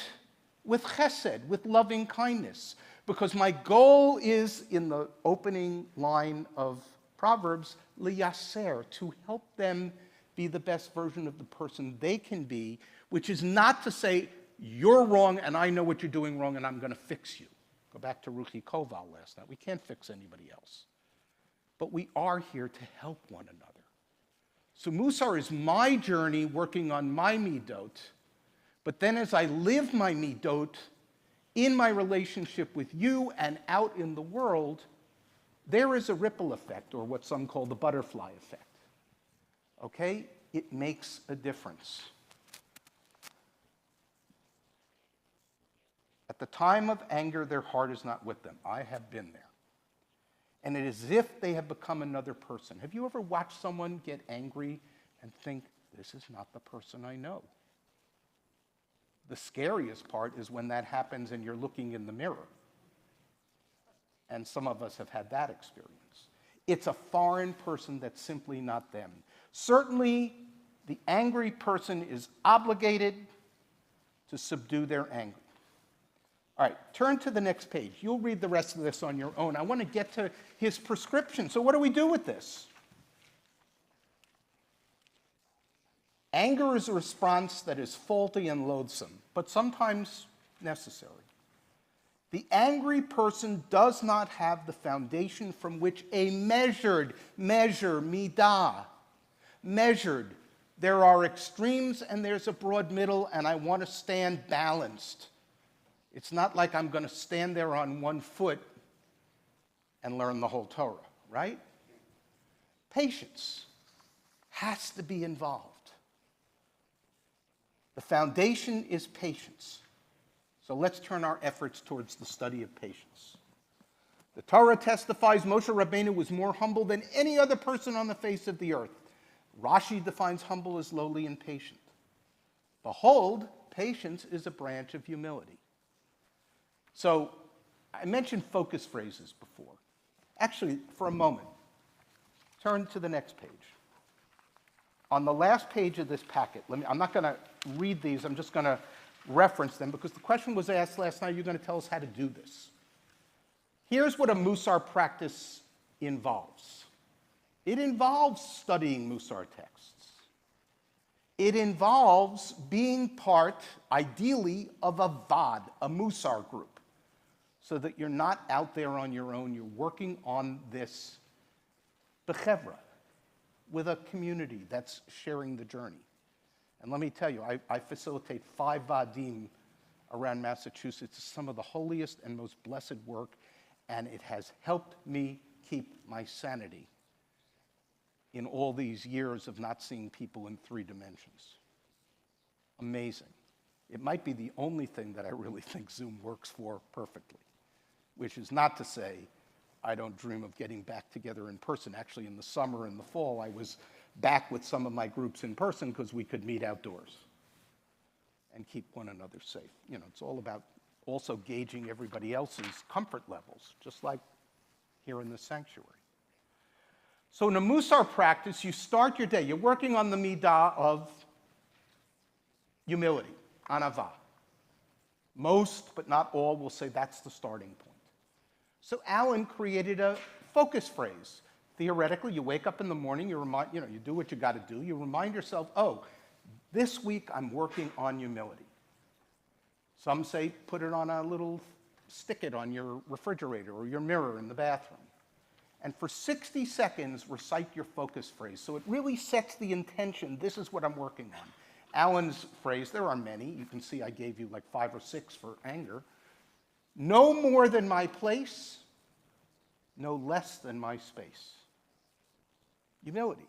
with chesed, with loving kindness? Because my goal is, in the opening line of Proverbs, liyaser, to help them be the best version of the person they can be, which is not to say, you're wrong and I know what you're doing wrong and I'm going to fix you. Go back to Ruchi Koval last night. We can't fix anybody else. But we are here to help one another. So Mussar is my journey working on my midot, but then as I live my midot in my relationship with you and out in the world, there is a ripple effect, or what some call the butterfly effect. Okay? It makes a difference. At the time of anger, their heart is not with them. I have been there. And it is as if they have become another person. Have you ever watched someone get angry and think, this is not the person I know? The scariest part is when that happens and you're looking in the mirror. And some of us have had that experience. It's a foreign person that's simply not them. Certainly, the angry person is obligated to subdue their anger. All right, turn to the next page. You'll read the rest of this on your own. I want to get to his prescription. So what do we do with this? Anger is a response that is faulty and loathsome, but sometimes necessary. The angry person does not have the foundation from which a measured measure, midah, measured. There are extremes and there's a broad middle, and I want to stand balanced. It's not like I'm going to stand there on one foot and learn the whole Torah, right? Patience has to be involved. The foundation is patience. So let's turn our efforts towards the study of patience. The Torah testifies Moshe Rabbeinu was more humble than any other person on the face of the earth. Rashi defines humble as lowly and patient. Behold, patience is a branch of humility. So I mentioned focus phrases before. Actually, for a moment, turn to the next page. On the last page of this packet, I'm not going to read these, I'm just going to reference them because the question was asked last night, you're going to tell us how to do this. Here's what a Mussar practice involves. It involves studying Mussar texts. It involves being part, ideally, of a VAD, a Mussar group, so that you're not out there on your own. You're working on this bechevra, with a community that's sharing the journey. And let me tell you, I facilitate 5 vadim around Massachusetts. It's some of the holiest and most blessed work, and it has helped me keep my sanity in all these years of not seeing people in 3 dimensions. Amazing. It might be the only thing that I really think Zoom works for perfectly, which is not to say I don't dream of getting back together in person. Actually, in the summer and the fall, I was back with some of my groups in person because we could meet outdoors and keep one another safe. You know, it's all about also gauging everybody else's comfort levels, just like here in the sanctuary. So in a Mussar practice, you start your day. You're working on the midah of humility, anava. Most, but not all, will say that's the starting point. So Alan created a focus phrase. Theoretically, you wake up in the morning, you do what you got to do. You remind yourself, oh, this week I'm working on humility. Some say put it on a little, stick it on your refrigerator or your mirror in the bathroom. And for 60 seconds, recite your focus phrase. So it really sets the intention. This is what I'm working on. Alan's phrase, there are many. You can see I gave you like 5 or 6 for anger. No more than my place, no less than my space. Humility.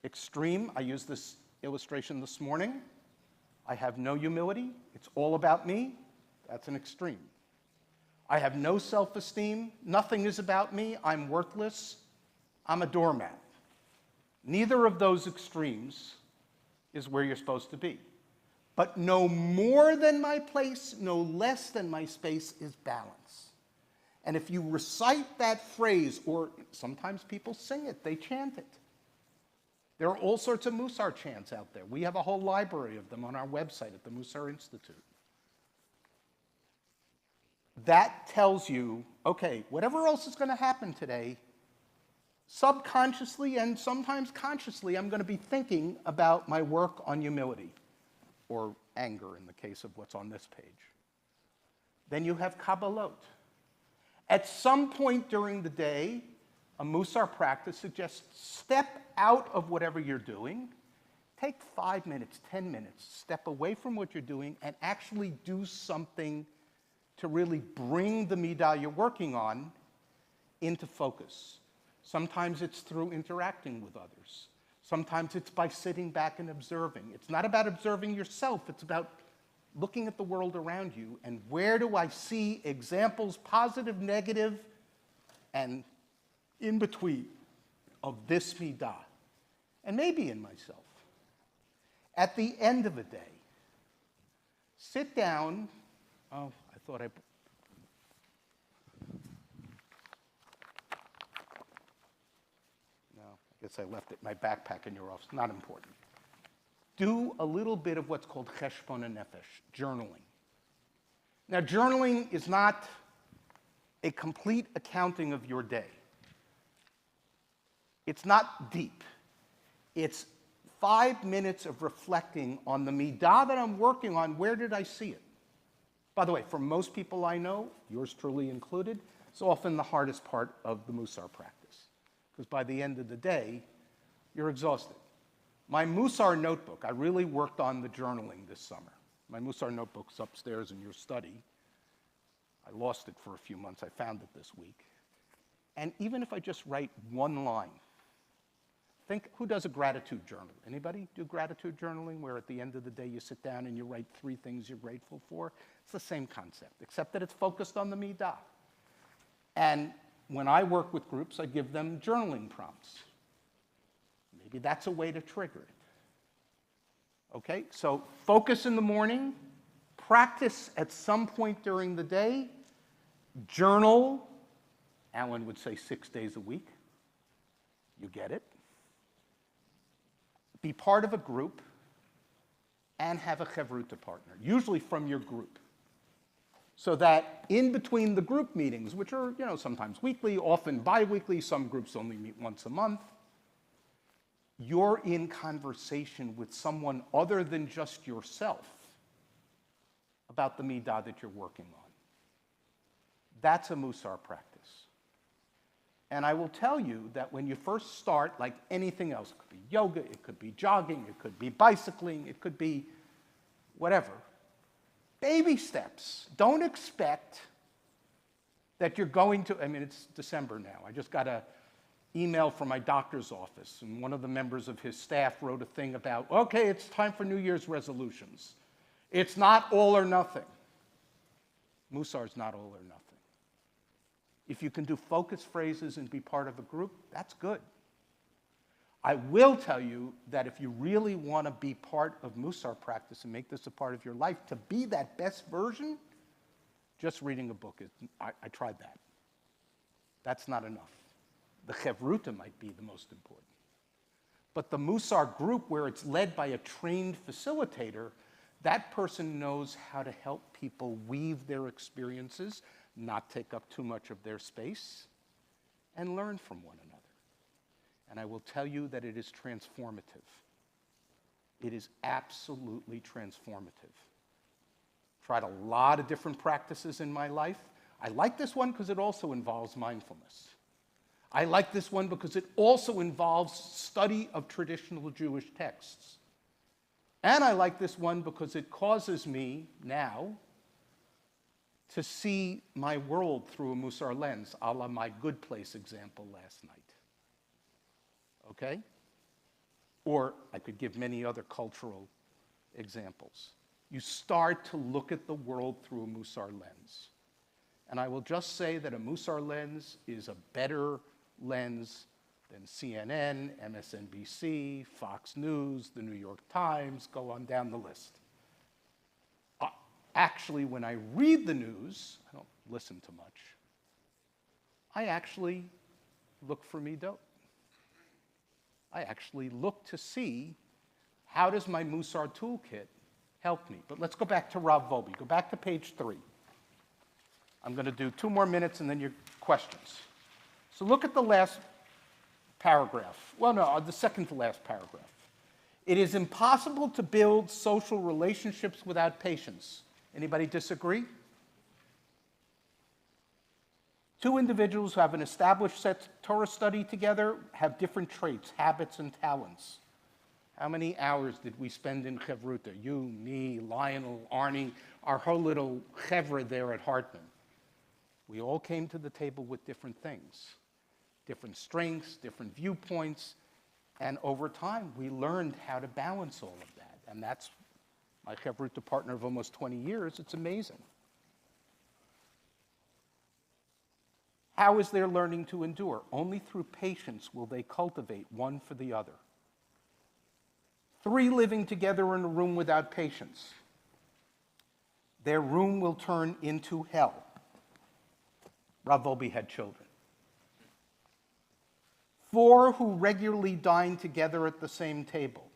Extreme, I used this illustration this morning. I have no humility. It's all about me. That's an extreme. I have no self-esteem. Nothing is about me. I'm worthless. I'm a doormat. Neither of those extremes is where you're supposed to be. But no more than my place, no less than my space is balance. And if you recite that phrase, or sometimes people sing it, they chant it. There are all sorts of Mussar chants out there. We have a whole library of them on our website at the Mussar Institute. That tells you, okay, whatever else is going to happen today, subconsciously and sometimes consciously, I'm going to be thinking about my work on humility, or anger in the case of what's on this page. Then you have Kabbalot. At some point during the day, a Mussar practice suggests step out of whatever you're doing, take 5 minutes, 10 minutes, step away from what you're doing, and actually do something to really bring the midah you're working on into focus. Sometimes it's through interacting with others. Sometimes it's by sitting back and observing. It's not about observing yourself, it's about looking at the world around you and where do I see examples, positive, negative, and in between of this midah, and maybe in myself. At the end of the day, sit down. Oh, I thought I... No, I guess I left it in my backpack in your office. Not important. Do a little bit of what's called cheshbon nefesh, journaling. Now, journaling is not a complete accounting of your day. It's not deep. It's 5 minutes of reflecting on the midah that I'm working on. Where did I see it? By the way, for most people I know, yours truly included, it's often the hardest part of the Mussar practice. Because by the end of the day, you're exhausted. My Mussar notebook, I really worked on the journaling this summer. My Mussar notebook's upstairs in your study. I lost it for a few months. I found it this week. And even if I just write one line, think, who does a gratitude journal? Anybody do gratitude journaling where at the end of the day you sit down and you write 3 things you're grateful for? It's the same concept, except that it's focused on the midah. And when I work with groups, I give them journaling prompts. Maybe that's a way to trigger it. Okay, so focus in the morning, practice at some point during the day, journal, Alan would say 6 days a week. You get it. Be part of a group and have a chevruta partner, usually from your group. So that in between the group meetings, which are, sometimes weekly, often bi-weekly, some groups only meet once a month, you're in conversation with someone other than just yourself about the midah that you're working on. That's a Mussar practice. And I will tell you that when you first start, like anything else, it could be yoga, it could be jogging, it could be bicycling, it could be whatever, baby steps. Don't expect that you're going to, it's December now. I just got an email from my doctor's office, and one of the members of his staff wrote a thing about, okay, it's time for New Year's resolutions. It's not all or nothing. Mussar's not all or nothing. If you can do focus phrases and be part of a group, that's good. I will tell you that if you really want to be part of Mussar practice and make this a part of your life, to be that best version, just reading a book, I tried that. That's not enough. The chevruta might be the most important. But the Mussar group, where it's led by a trained facilitator, that person knows how to help people weave their experiences, not take up too much of their space, and learn from one another. And I will tell you that it is transformative. It is absolutely transformative. Tried a lot of different practices in my life. I like this one because it also involves mindfulness. I like this one because it also involves study of traditional Jewish texts. And I like this one because it causes me now to see my world through a Mussar lens, a la my good place example last night. Okay? Or I could give many other cultural examples. You start to look at the world through a Mussar lens. And I will just say that a Mussar lens is a better lens than CNN, MSNBC, Fox News, the New York Times, go on down the list. Actually, when I read the news, I don't listen to much, I actually look for midot. I actually look to see how does my Mussar toolkit help me. But let's go back to Rav Volbe. Go back to page 3. I'm going to do 2 more minutes and then your questions. So look at the last paragraph. Well, no, the second to last paragraph. It is impossible to build social relationships without patience. Anybody disagree? Two individuals who have an established set Torah study together have different traits, habits, and talents. How many hours did we spend in Chevruta? You, me, Lionel, Arnie, our whole little chevra there at Hartman. We all came to the table with different things, different strengths, different viewpoints, and over time we learned how to balance all of that. And that's my Chevruta partner of almost 20 years. It's amazing. How is their learning to endure? Only through patience will they cultivate one for the other. Three living together in a room without patience, their room will turn into hell. Rav Wolbe had children. Four who regularly dine together at the same table.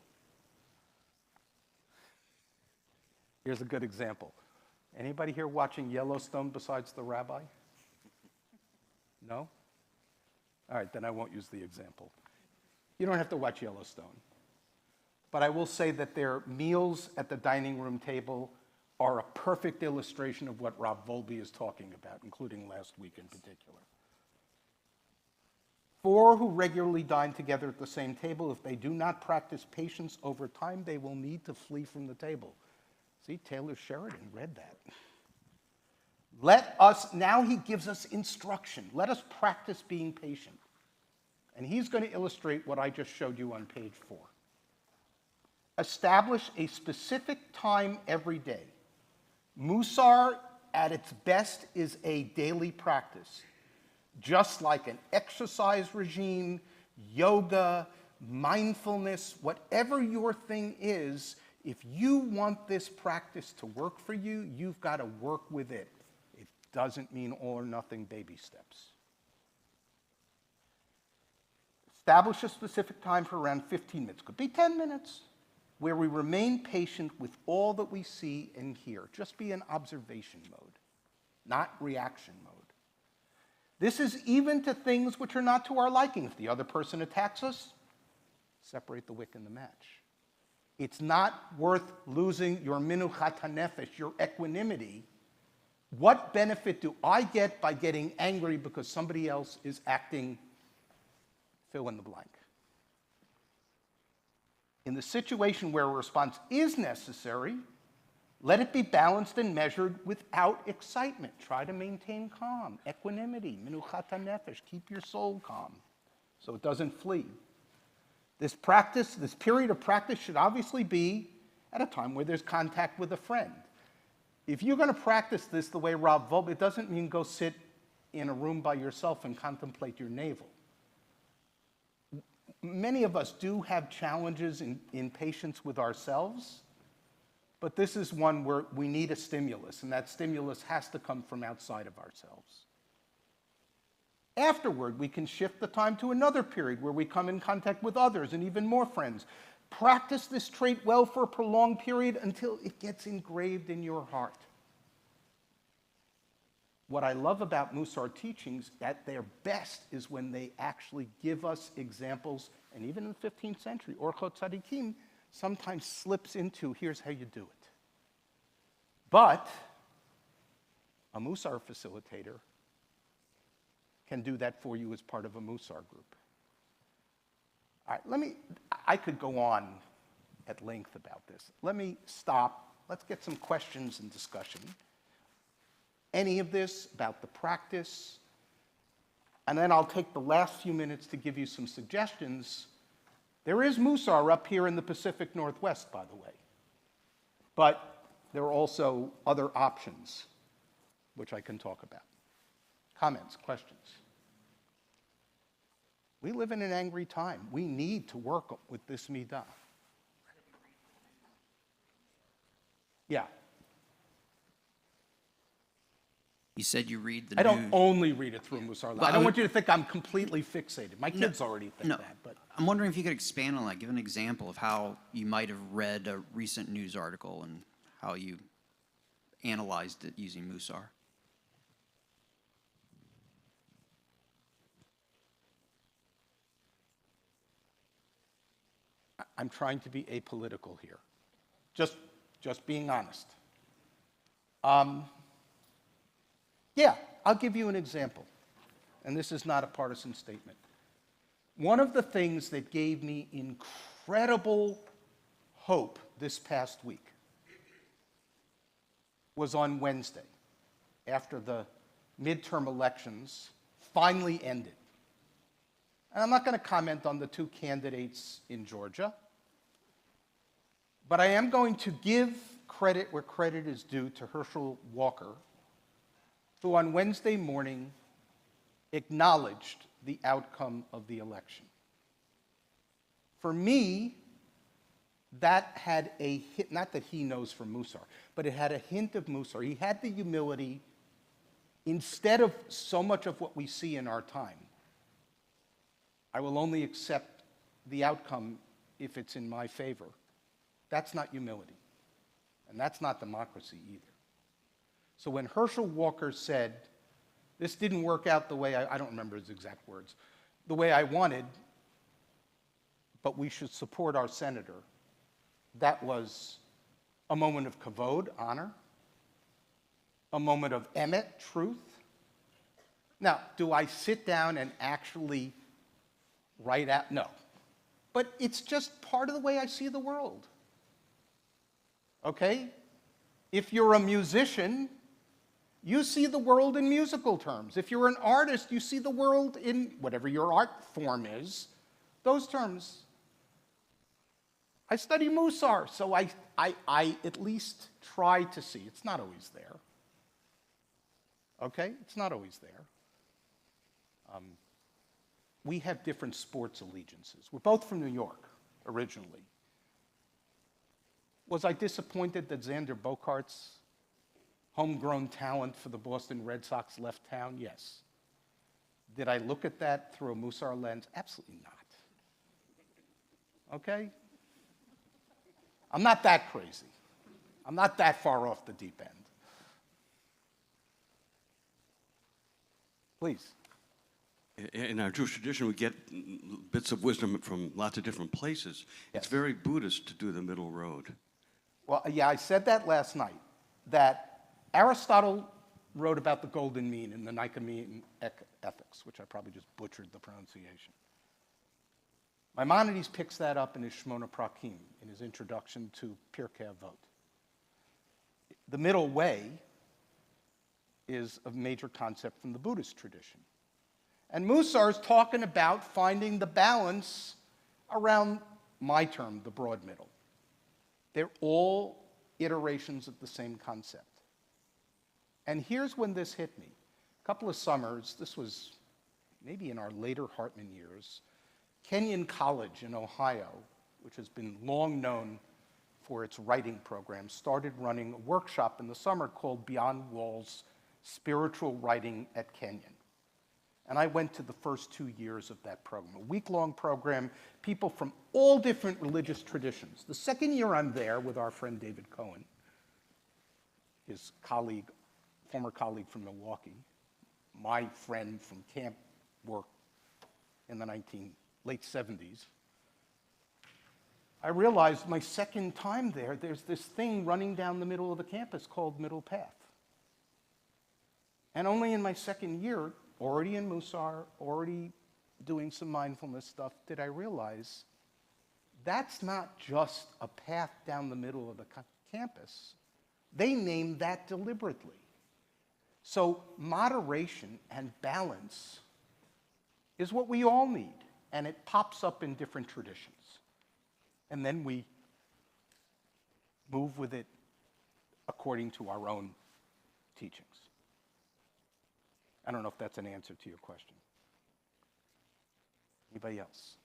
Here's a good example. Anybody here watching Yellowstone besides the rabbi? No? All right, then I won't use the example. You don't have to watch Yellowstone. But I will say that their meals at the dining room table are a perfect illustration of what Rav Wolbe is talking about, including last week in particular. Four who regularly dine together at the same table, if they do not practice patience over time, they will need to flee from the table. See, Taylor Sheridan read that. Now he gives us instruction. Let us practice being patient. And he's going to illustrate what I just showed you on page 4. Establish a specific time every day. Mussar, at its best, is a daily practice. Just like an exercise regime, yoga, mindfulness, whatever your thing is, if you want this practice to work for you, you've got to work with it. It doesn't mean all or nothing baby steps. Establish a specific time for around 15 minutes. Could be 10 minutes, where we remain patient with all that we see and hear. Just be in observation mode, not reaction mode. This is even to things which are not to our liking. If the other person attacks us, separate the wick and the match. It's not worth losing your minuchat hanefesh, your equanimity. What benefit do I get by getting angry because somebody else is acting fill in the blank? In the situation where a response is necessary, let it be balanced and measured without excitement. Try to maintain calm, equanimity, minuchat hanefesh. Keep your soul calm so it doesn't flee. This period of practice should obviously be at a time where there's contact with a friend. If you're going to practice this the way Rav Wolbe, it doesn't mean go sit in a room by yourself and contemplate your navel. Many of us do have challenges in patience with ourselves, but this is one where we need a stimulus, and that stimulus has to come from outside of ourselves. Afterward, we can shift the time to another period where we come in contact with others and even more friends. Practice this trait well for a prolonged period until it gets engraved in your heart. What I love about Mussar teachings at their best is when they actually give us examples, and even in the 15th century, Orchot Tzadikim sometimes slips into, here's how you do it. But a Mussar facilitator can do that for you as part of a Mussar group. All right, I could go on at length about this. Let me stop. Let's get some questions and discussion. Any of this about the practice, and then I'll take the last few minutes to give you some suggestions. There is Mussar up here in the Pacific Northwest, by the way. But there are also other options, which I can talk about. Comments, questions? We live in an angry time. We need to work with this midah. Yeah. You said you read the I news. don't only read it through Mussar. Well, I don't want you to think I'm completely fixated. My kids already think No, that. But I'm wondering if you could expand on that, give an example of how you might have read a recent news article and how you analyzed it using Mussar. I'm trying to be apolitical here. Just being honest. Yeah, I'll give you an example. And this is not a partisan statement. One of the things that gave me incredible hope this past week was on Wednesday, after the midterm elections finally ended. And I'm not going to comment on the two candidates in Georgia, but I am going to give credit where credit is due to Herschel Walker, who on Wednesday morning acknowledged the outcome of the election. For me, that had a hint, not that he knows from Mussar, but it had a hint of Mussar. He had the humility, instead of so much of what we see in our time, I will only accept the outcome if it's in my favor. That's not humility. And that's not democracy either. So when Herschel Walker said, this didn't work out the way, I don't remember his exact words, the way I wanted, but we should support our senator, that was a moment of kavod, honor, a moment of emet, truth. Now, do I sit down and actually write out? No. But it's just part of the way I see the world. Okay? If you're a musician, you see the world in musical terms. If you're an artist, you see the world in whatever your art form is, those terms. I study Mussar, so I at least try to see. It's not always there. Okay? It's not always there. We have different sports allegiances. We're both from New York, originally. Was I disappointed that Xander Bogaerts, homegrown talent for the Boston Red Sox, left town? Yes. Did I look at that through a Mussar lens? Absolutely not. Okay? I'm not that crazy. I'm not that far off the deep end. Please. In our Jewish tradition, we get bits of wisdom from lots of different places. Yes. It's very Buddhist to do the middle road. Well, yeah, I said that last night, that Aristotle wrote about the golden mean in the Nicomachean Ethics, which I probably just butchered the pronunciation. Maimonides picks that up in his Shmona Prakim, in his introduction to Pirkei Avot. The middle way is a major concept from the Buddhist tradition. And Mussar is talking about finding the balance around my term, the broad middle. They're all iterations of the same concept. And here's when this hit me. A couple of summers, this was maybe in our later Hartman years, Kenyon College in Ohio, which has been long known for its writing program, started running a workshop in the summer called Beyond Walls Spiritual Writing at Kenyon. And I went to the first 2 years of that program, a week-long program, people from all different religious traditions. The second year I'm there with our friend David Cohen, his colleague, former colleague from Milwaukee, my friend from camp work in the late 70s. I realized my second time there, there's this thing running down the middle of the campus called Middle Path. And only in my second year, already in Mussar, already doing some mindfulness stuff, did I realize that's not just a path down the middle of the campus. They named that deliberately. So moderation and balance is what we all need, and it pops up in different traditions. And then we move with it according to our own teachings. I don't know if that's an answer to your question. Anybody else?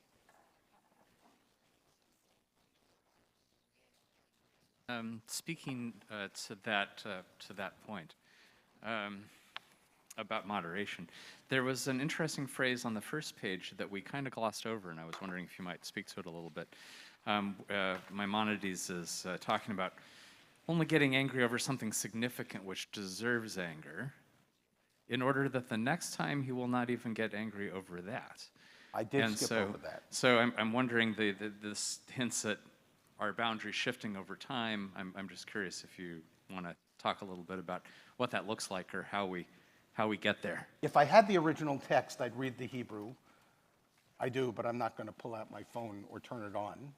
Speaking to that point about moderation, there was an interesting phrase on the first page that we kind of glossed over, and I was wondering if you might speak to it a little bit. Maimonides is talking about only getting angry over something significant which deserves anger, in order that the next time he will not even get angry over that. I did And skip so, over that. So I'm wondering, this hints at our boundaries shifting over time. I'm just curious if you want to talk a little bit about what that looks like or how we get there. If I had the original text, I'd read the Hebrew. I do, but I'm not going to pull out my phone or turn it on.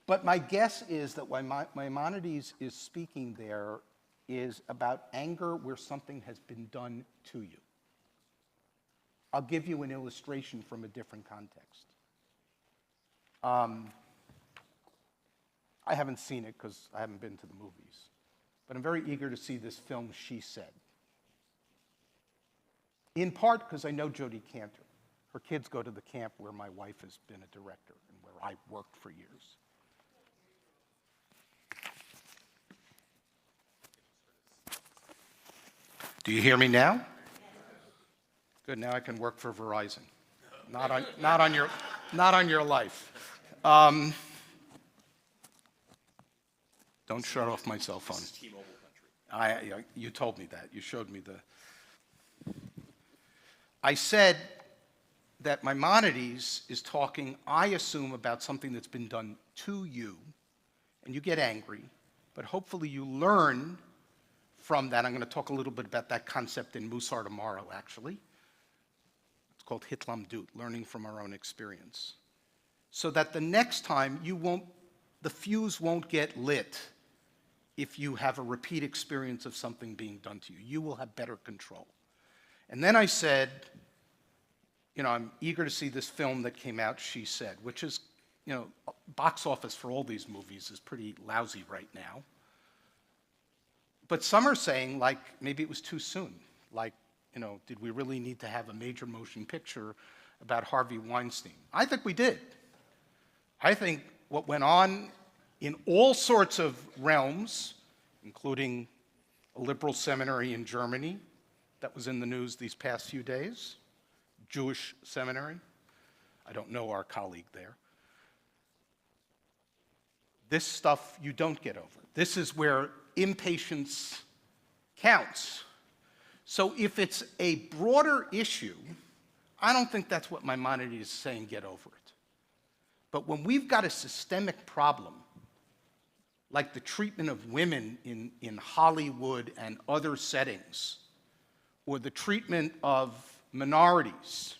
But my guess is that what Maimonides is speaking there is about anger where something has been done to you. I'll give you an illustration from a different context. I haven't seen it because I haven't been to the movies, but I'm very eager to see this film, She Said. In part because I know Jodie Cantor. Her kids go to the camp where my wife has been a director and where I worked for years. Do you hear me now? Good, now I can work for Verizon. Not on your life. Don't shut off my cell phone. You told me that. You showed me the. I said that Maimonides is talking, I assume, about something that's been done to you, and you get angry, but hopefully you learn from that. I'm going to talk a little bit about that concept in Mussar tomorrow, actually. It's called Hitlamdut, learning from our own experience. So that the next time the fuse won't get lit if you have a repeat experience of something being done to you. You will have better control. And then I said, I'm eager to see this film that came out, She Said, which is, box office for all these movies is pretty lousy right now. But some are saying, like, maybe it was too soon. Like, did we really need to have a major motion picture about Harvey Weinstein? I think we did. I think what went on in all sorts of realms, including a liberal seminary in Germany that was in the news these past few days, Jewish seminary. I don't know our colleague there. This stuff you don't get over. This is where impatience counts. So if it's a broader issue, I don't think that's what Maimonides is saying, get over it. But when we've got a systemic problem, like the treatment of women in Hollywood and other settings, or the treatment of minorities,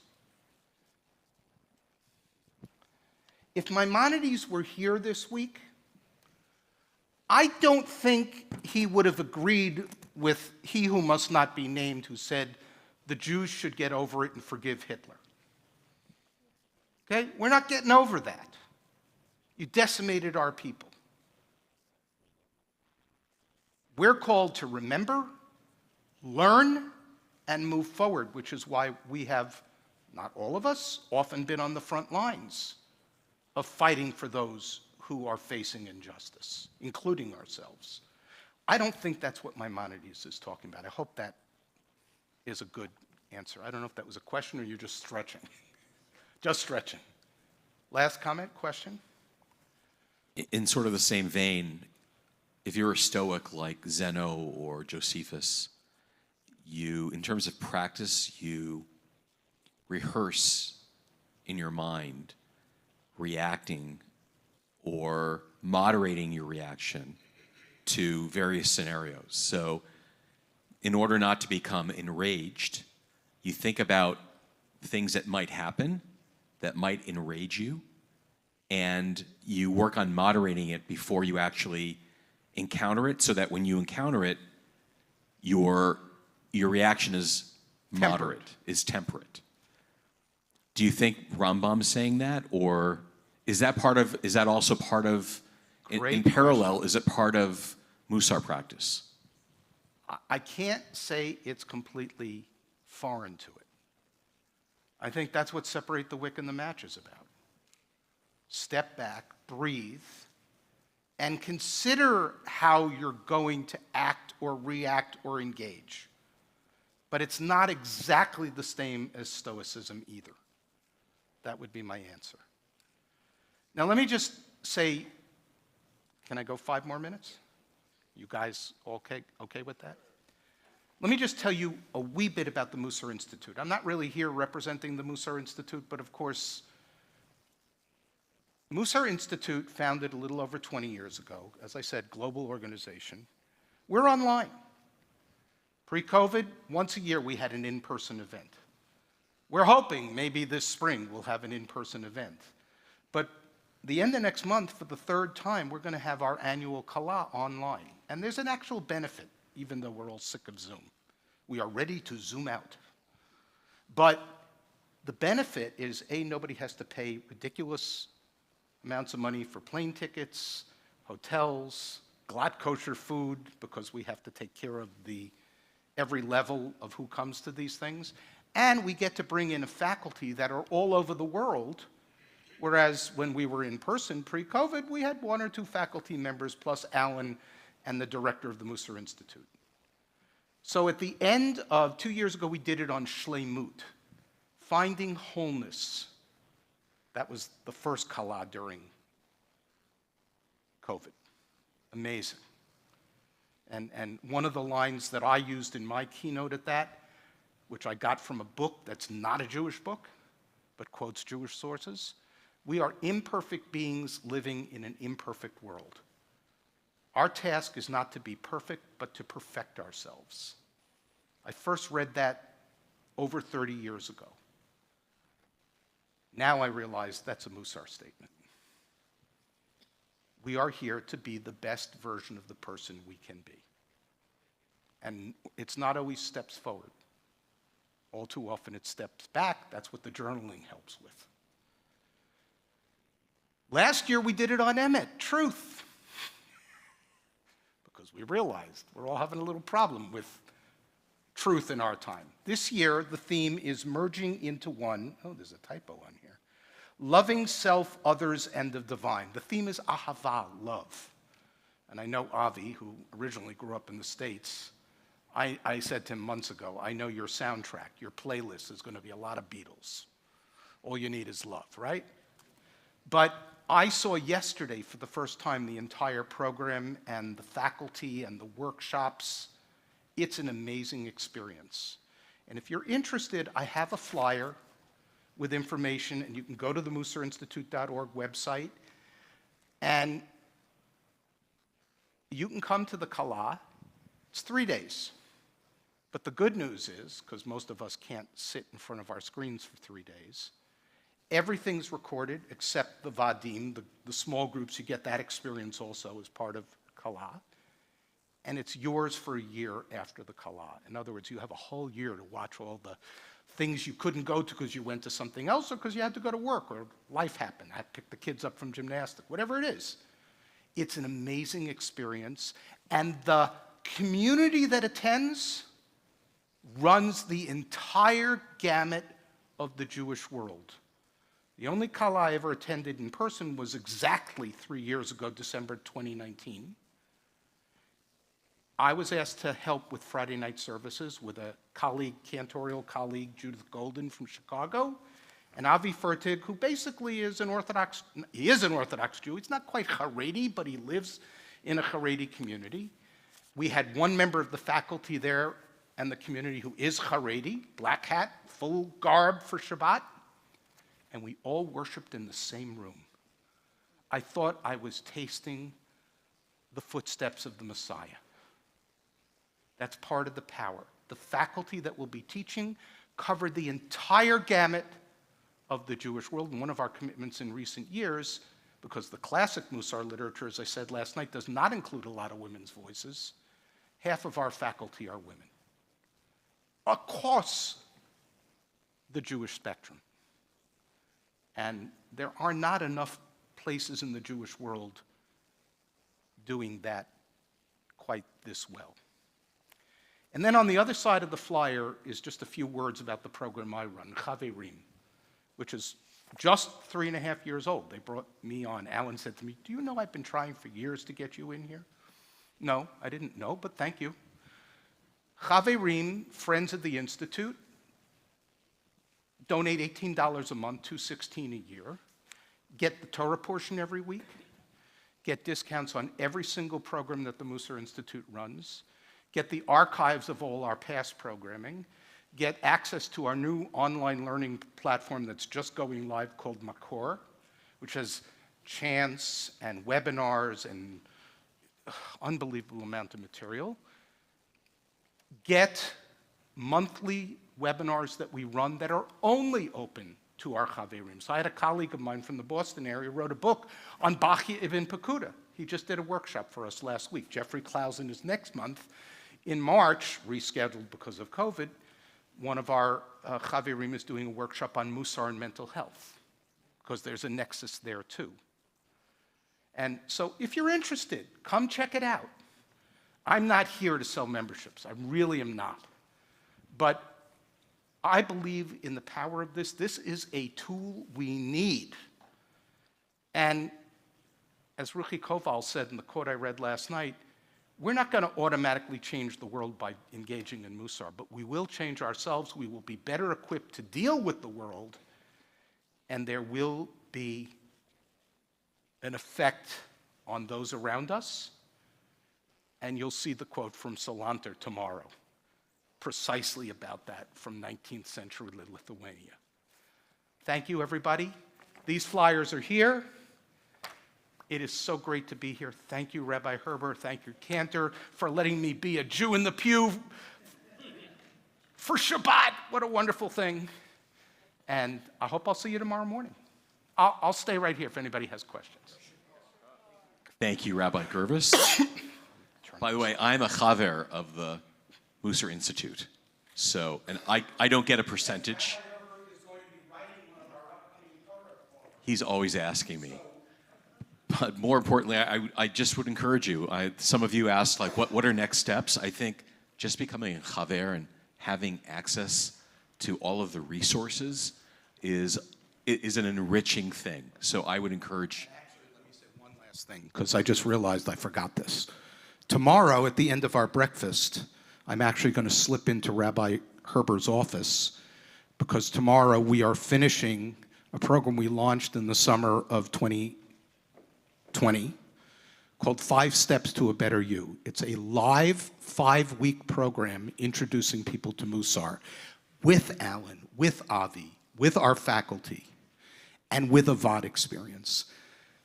if Maimonides were here this week, I don't think he would have agreed with he who must not be named, who said the Jews should get over it and forgive Hitler. Okay? We're not getting over that. You decimated our people. We're called to remember, learn, and move forward, which is why we have, not all of us, often been on the front lines of fighting for those who are facing injustice, including ourselves. I don't think that's what Maimonides is talking about. I hope that is a good answer. I don't know if that was a question or you're just stretching. Just stretching. Last comment, question? In sort of the same vein, if you're a Stoic like Zeno or Josephus, in terms of practice, you rehearse in your mind reacting or moderating your reaction to various scenarios. So in order not to become enraged, you think about things that might happen that might enrage you, and you work on moderating it before you actually encounter it, so that when you encounter it, your reaction is moderate, is temperate. Do you think Rambam's saying that, or is that also part of, in parallel, is it part of Mussar practice? I can't say it's completely foreign to it. I think that's what Separate the Wick and the Match is about. Step back, breathe, and consider how you're going to act or react or engage. But it's not exactly the same as Stoicism either. That would be my answer. Now let me just say, can I go 5 more minutes? You guys okay with that? Let me just tell you a wee bit about the Mussar Institute. I'm not really here representing the Mussar Institute, but of course, Mussar Institute, founded a little over 20 years ago, as I said, global organization. We're online. Pre-COVID, once a year we had an in-person event. We're hoping maybe this spring we'll have an in-person event. But the end of next month, for the third time, we're going to have our annual Kala online. And there's an actual benefit, even though we're all sick of Zoom. We are ready to Zoom out. But the benefit is, A, nobody has to pay ridiculous amounts of money for plane tickets, hotels, glatt kosher food, because we have to take care of every level of who comes to these things. And we get to bring in a faculty that are all over the world, whereas when we were in person pre-COVID, we had 1 or 2 faculty members plus Alan and the director of the Mussar Institute. So at the end of 2 years ago, we did it on Shleimut, finding wholeness. That was the first Kala during COVID. Amazing. And one of the lines that I used in my keynote at that, which I got from a book that's not a Jewish book, but quotes Jewish sources, we are imperfect beings living in an imperfect world. Our task is not to be perfect, but to perfect ourselves. I first read that over 30 years ago. Now I realize that's a Mussar statement. We are here to be the best version of the person we can be. And it's not always steps forward. All too often it's steps back. That's what the journaling helps with. Last year we did it on Emet, truth. Because we realized we're all having a little problem with truth in our time. This year the theme is merging into one. Oh, there's a typo on here. Loving self, others, and the divine. The theme is ahava, love. And I know Avi, who originally grew up in the States, I said to him months ago, I know your soundtrack, your playlist is going to be a lot of Beatles. All you need is love, right? But I saw yesterday for the first time the entire program and the faculty and the workshops. It's an amazing experience. And if you're interested, I have a flyer with information, and you can go to the mussarinstitute.org website, and you can come to the Kala. It's 3 days. But the good news is, because most of us can't sit in front of our screens for 3 days, everything's recorded except the Vadim, the small groups. You get that experience also as part of Kala. And it's yours for a year after the Kala. In other words, you have a whole year to watch all the things you couldn't go to because you went to something else or because you had to go to work or life happened. I had to pick the kids up from gymnastics, whatever it is. It's an amazing experience. And the community that attends runs the entire gamut of the Jewish world. The only Kala I ever attended in person was exactly 3 years ago, December 2019. I was asked to help with Friday night services with a colleague, cantorial colleague, Judith Golden from Chicago, and Avi Fertig, who basically is an Orthodox Jew. He's not quite Haredi, but he lives in a Haredi community. We had one member of the faculty there and the community who is Haredi, black hat, full garb for Shabbat, and we all worshiped in the same room. I thought I was tasting the footsteps of the Messiah. That's part of the power. The faculty that will be teaching covered the entire gamut of the Jewish world. And one of our commitments in recent years, because the classic Mussar literature, as I said last night, does not include a lot of women's voices, half of our faculty are women. Across the Jewish spectrum. And there are not enough places in the Jewish world doing that quite this well. And then on the other side of the flyer is just a few words about the program I run, Chaverim, which is just 3.5 years old. They brought me on. Alan said to me, do you know I've been trying for years to get you in here? No, I didn't know, but thank you. Chaverim, Friends of the Institute, donate $18 a month, $216 a year, get the Torah portion every week, get discounts on every single program that the Mussar Institute runs, get the archives of all our past programming, get access to our new online learning platform that's just going live called Mussar, which has chants and webinars and unbelievable amount of material. Get monthly webinars that we run that are only open to our Chaverim. So I had a colleague of mine from the Boston area wrote a book on Bachya ibn Pekuda. He just did a workshop for us last week. Jeffrey Clausen is next month. In March, rescheduled because of COVID, one of our Chaverim is doing a workshop on Mussar and mental health, because there's a nexus there too. And so if you're interested, come check it out. I'm not here to sell memberships. I really am not. But I believe in the power of this. This is a tool we need. And as Ruchi Koval said in the quote I read last night, we're not going to automatically change the world by engaging in Mussar, but we will change ourselves. We will be better equipped to deal with the world, and there will be an effect on those around us. And you'll see the quote from Salanter tomorrow, precisely about that, from 19th century Lithuania. Thank you, everybody. These flyers are here. It is so great to be here. Thank you, Rabbi Herber. Thank you, Cantor, for letting me be a Jew in the pew for Shabbat. What a wonderful thing. And I hope I'll see you tomorrow morning. I'll stay right here if anybody has questions. Thank you, Rabbi Gervis. By the way, I'm a chaver of the Mussar Institute. So, and I don't get a percentage. He's always asking me. But more importantly, I just would encourage you. Some of you asked, like, what are next steps? I think just becoming a chaver and having access to all of the resources is an enriching thing. So I would encourage. Actually, let me say one last thing, because I just realized I forgot this. Tomorrow, at the end of our breakfast, I'm actually going to slip into Rabbi Herber's office, because tomorrow we are finishing a program we launched in the summer of 2020 called 5 Steps to a Better You. It's a live 5-week program introducing people to Mussar with Alan, with Avi, with our faculty, and with a VOD experience.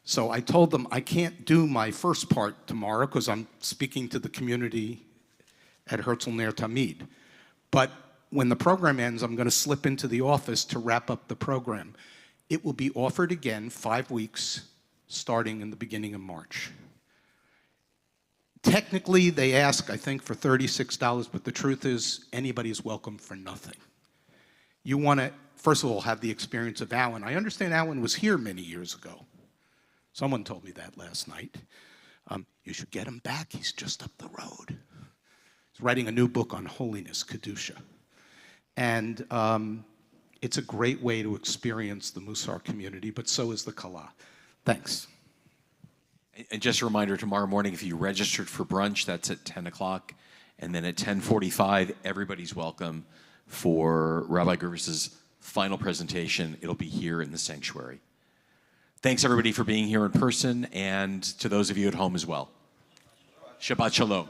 So I told them I can't do my first part tomorrow because I'm speaking to the community at Herzl-Ner Tamid. But when the program ends, I'm going to slip into the office to wrap up the program. It will be offered again 5 weeks, starting in the beginning of March. Technically, they ask, I think, for $36, but the truth is anybody's welcome for nothing. You want to, first of all, have the experience of Alan. I understand Alan was here many years ago. Someone told me that last night. You should get him back. He's just up the road. He's writing a new book on holiness, Kedusha. And it's a great way to experience the Mussar community, but so is the Kala. Thanks. And just a reminder, tomorrow morning, if you registered for brunch, that's at 10 o'clock. And then at 10:45, everybody's welcome for Rabbi Gervis's final presentation. It'll be here in the sanctuary. Thanks, everybody, for being here in person, and to those of you at home as well. Shabbat Shalom.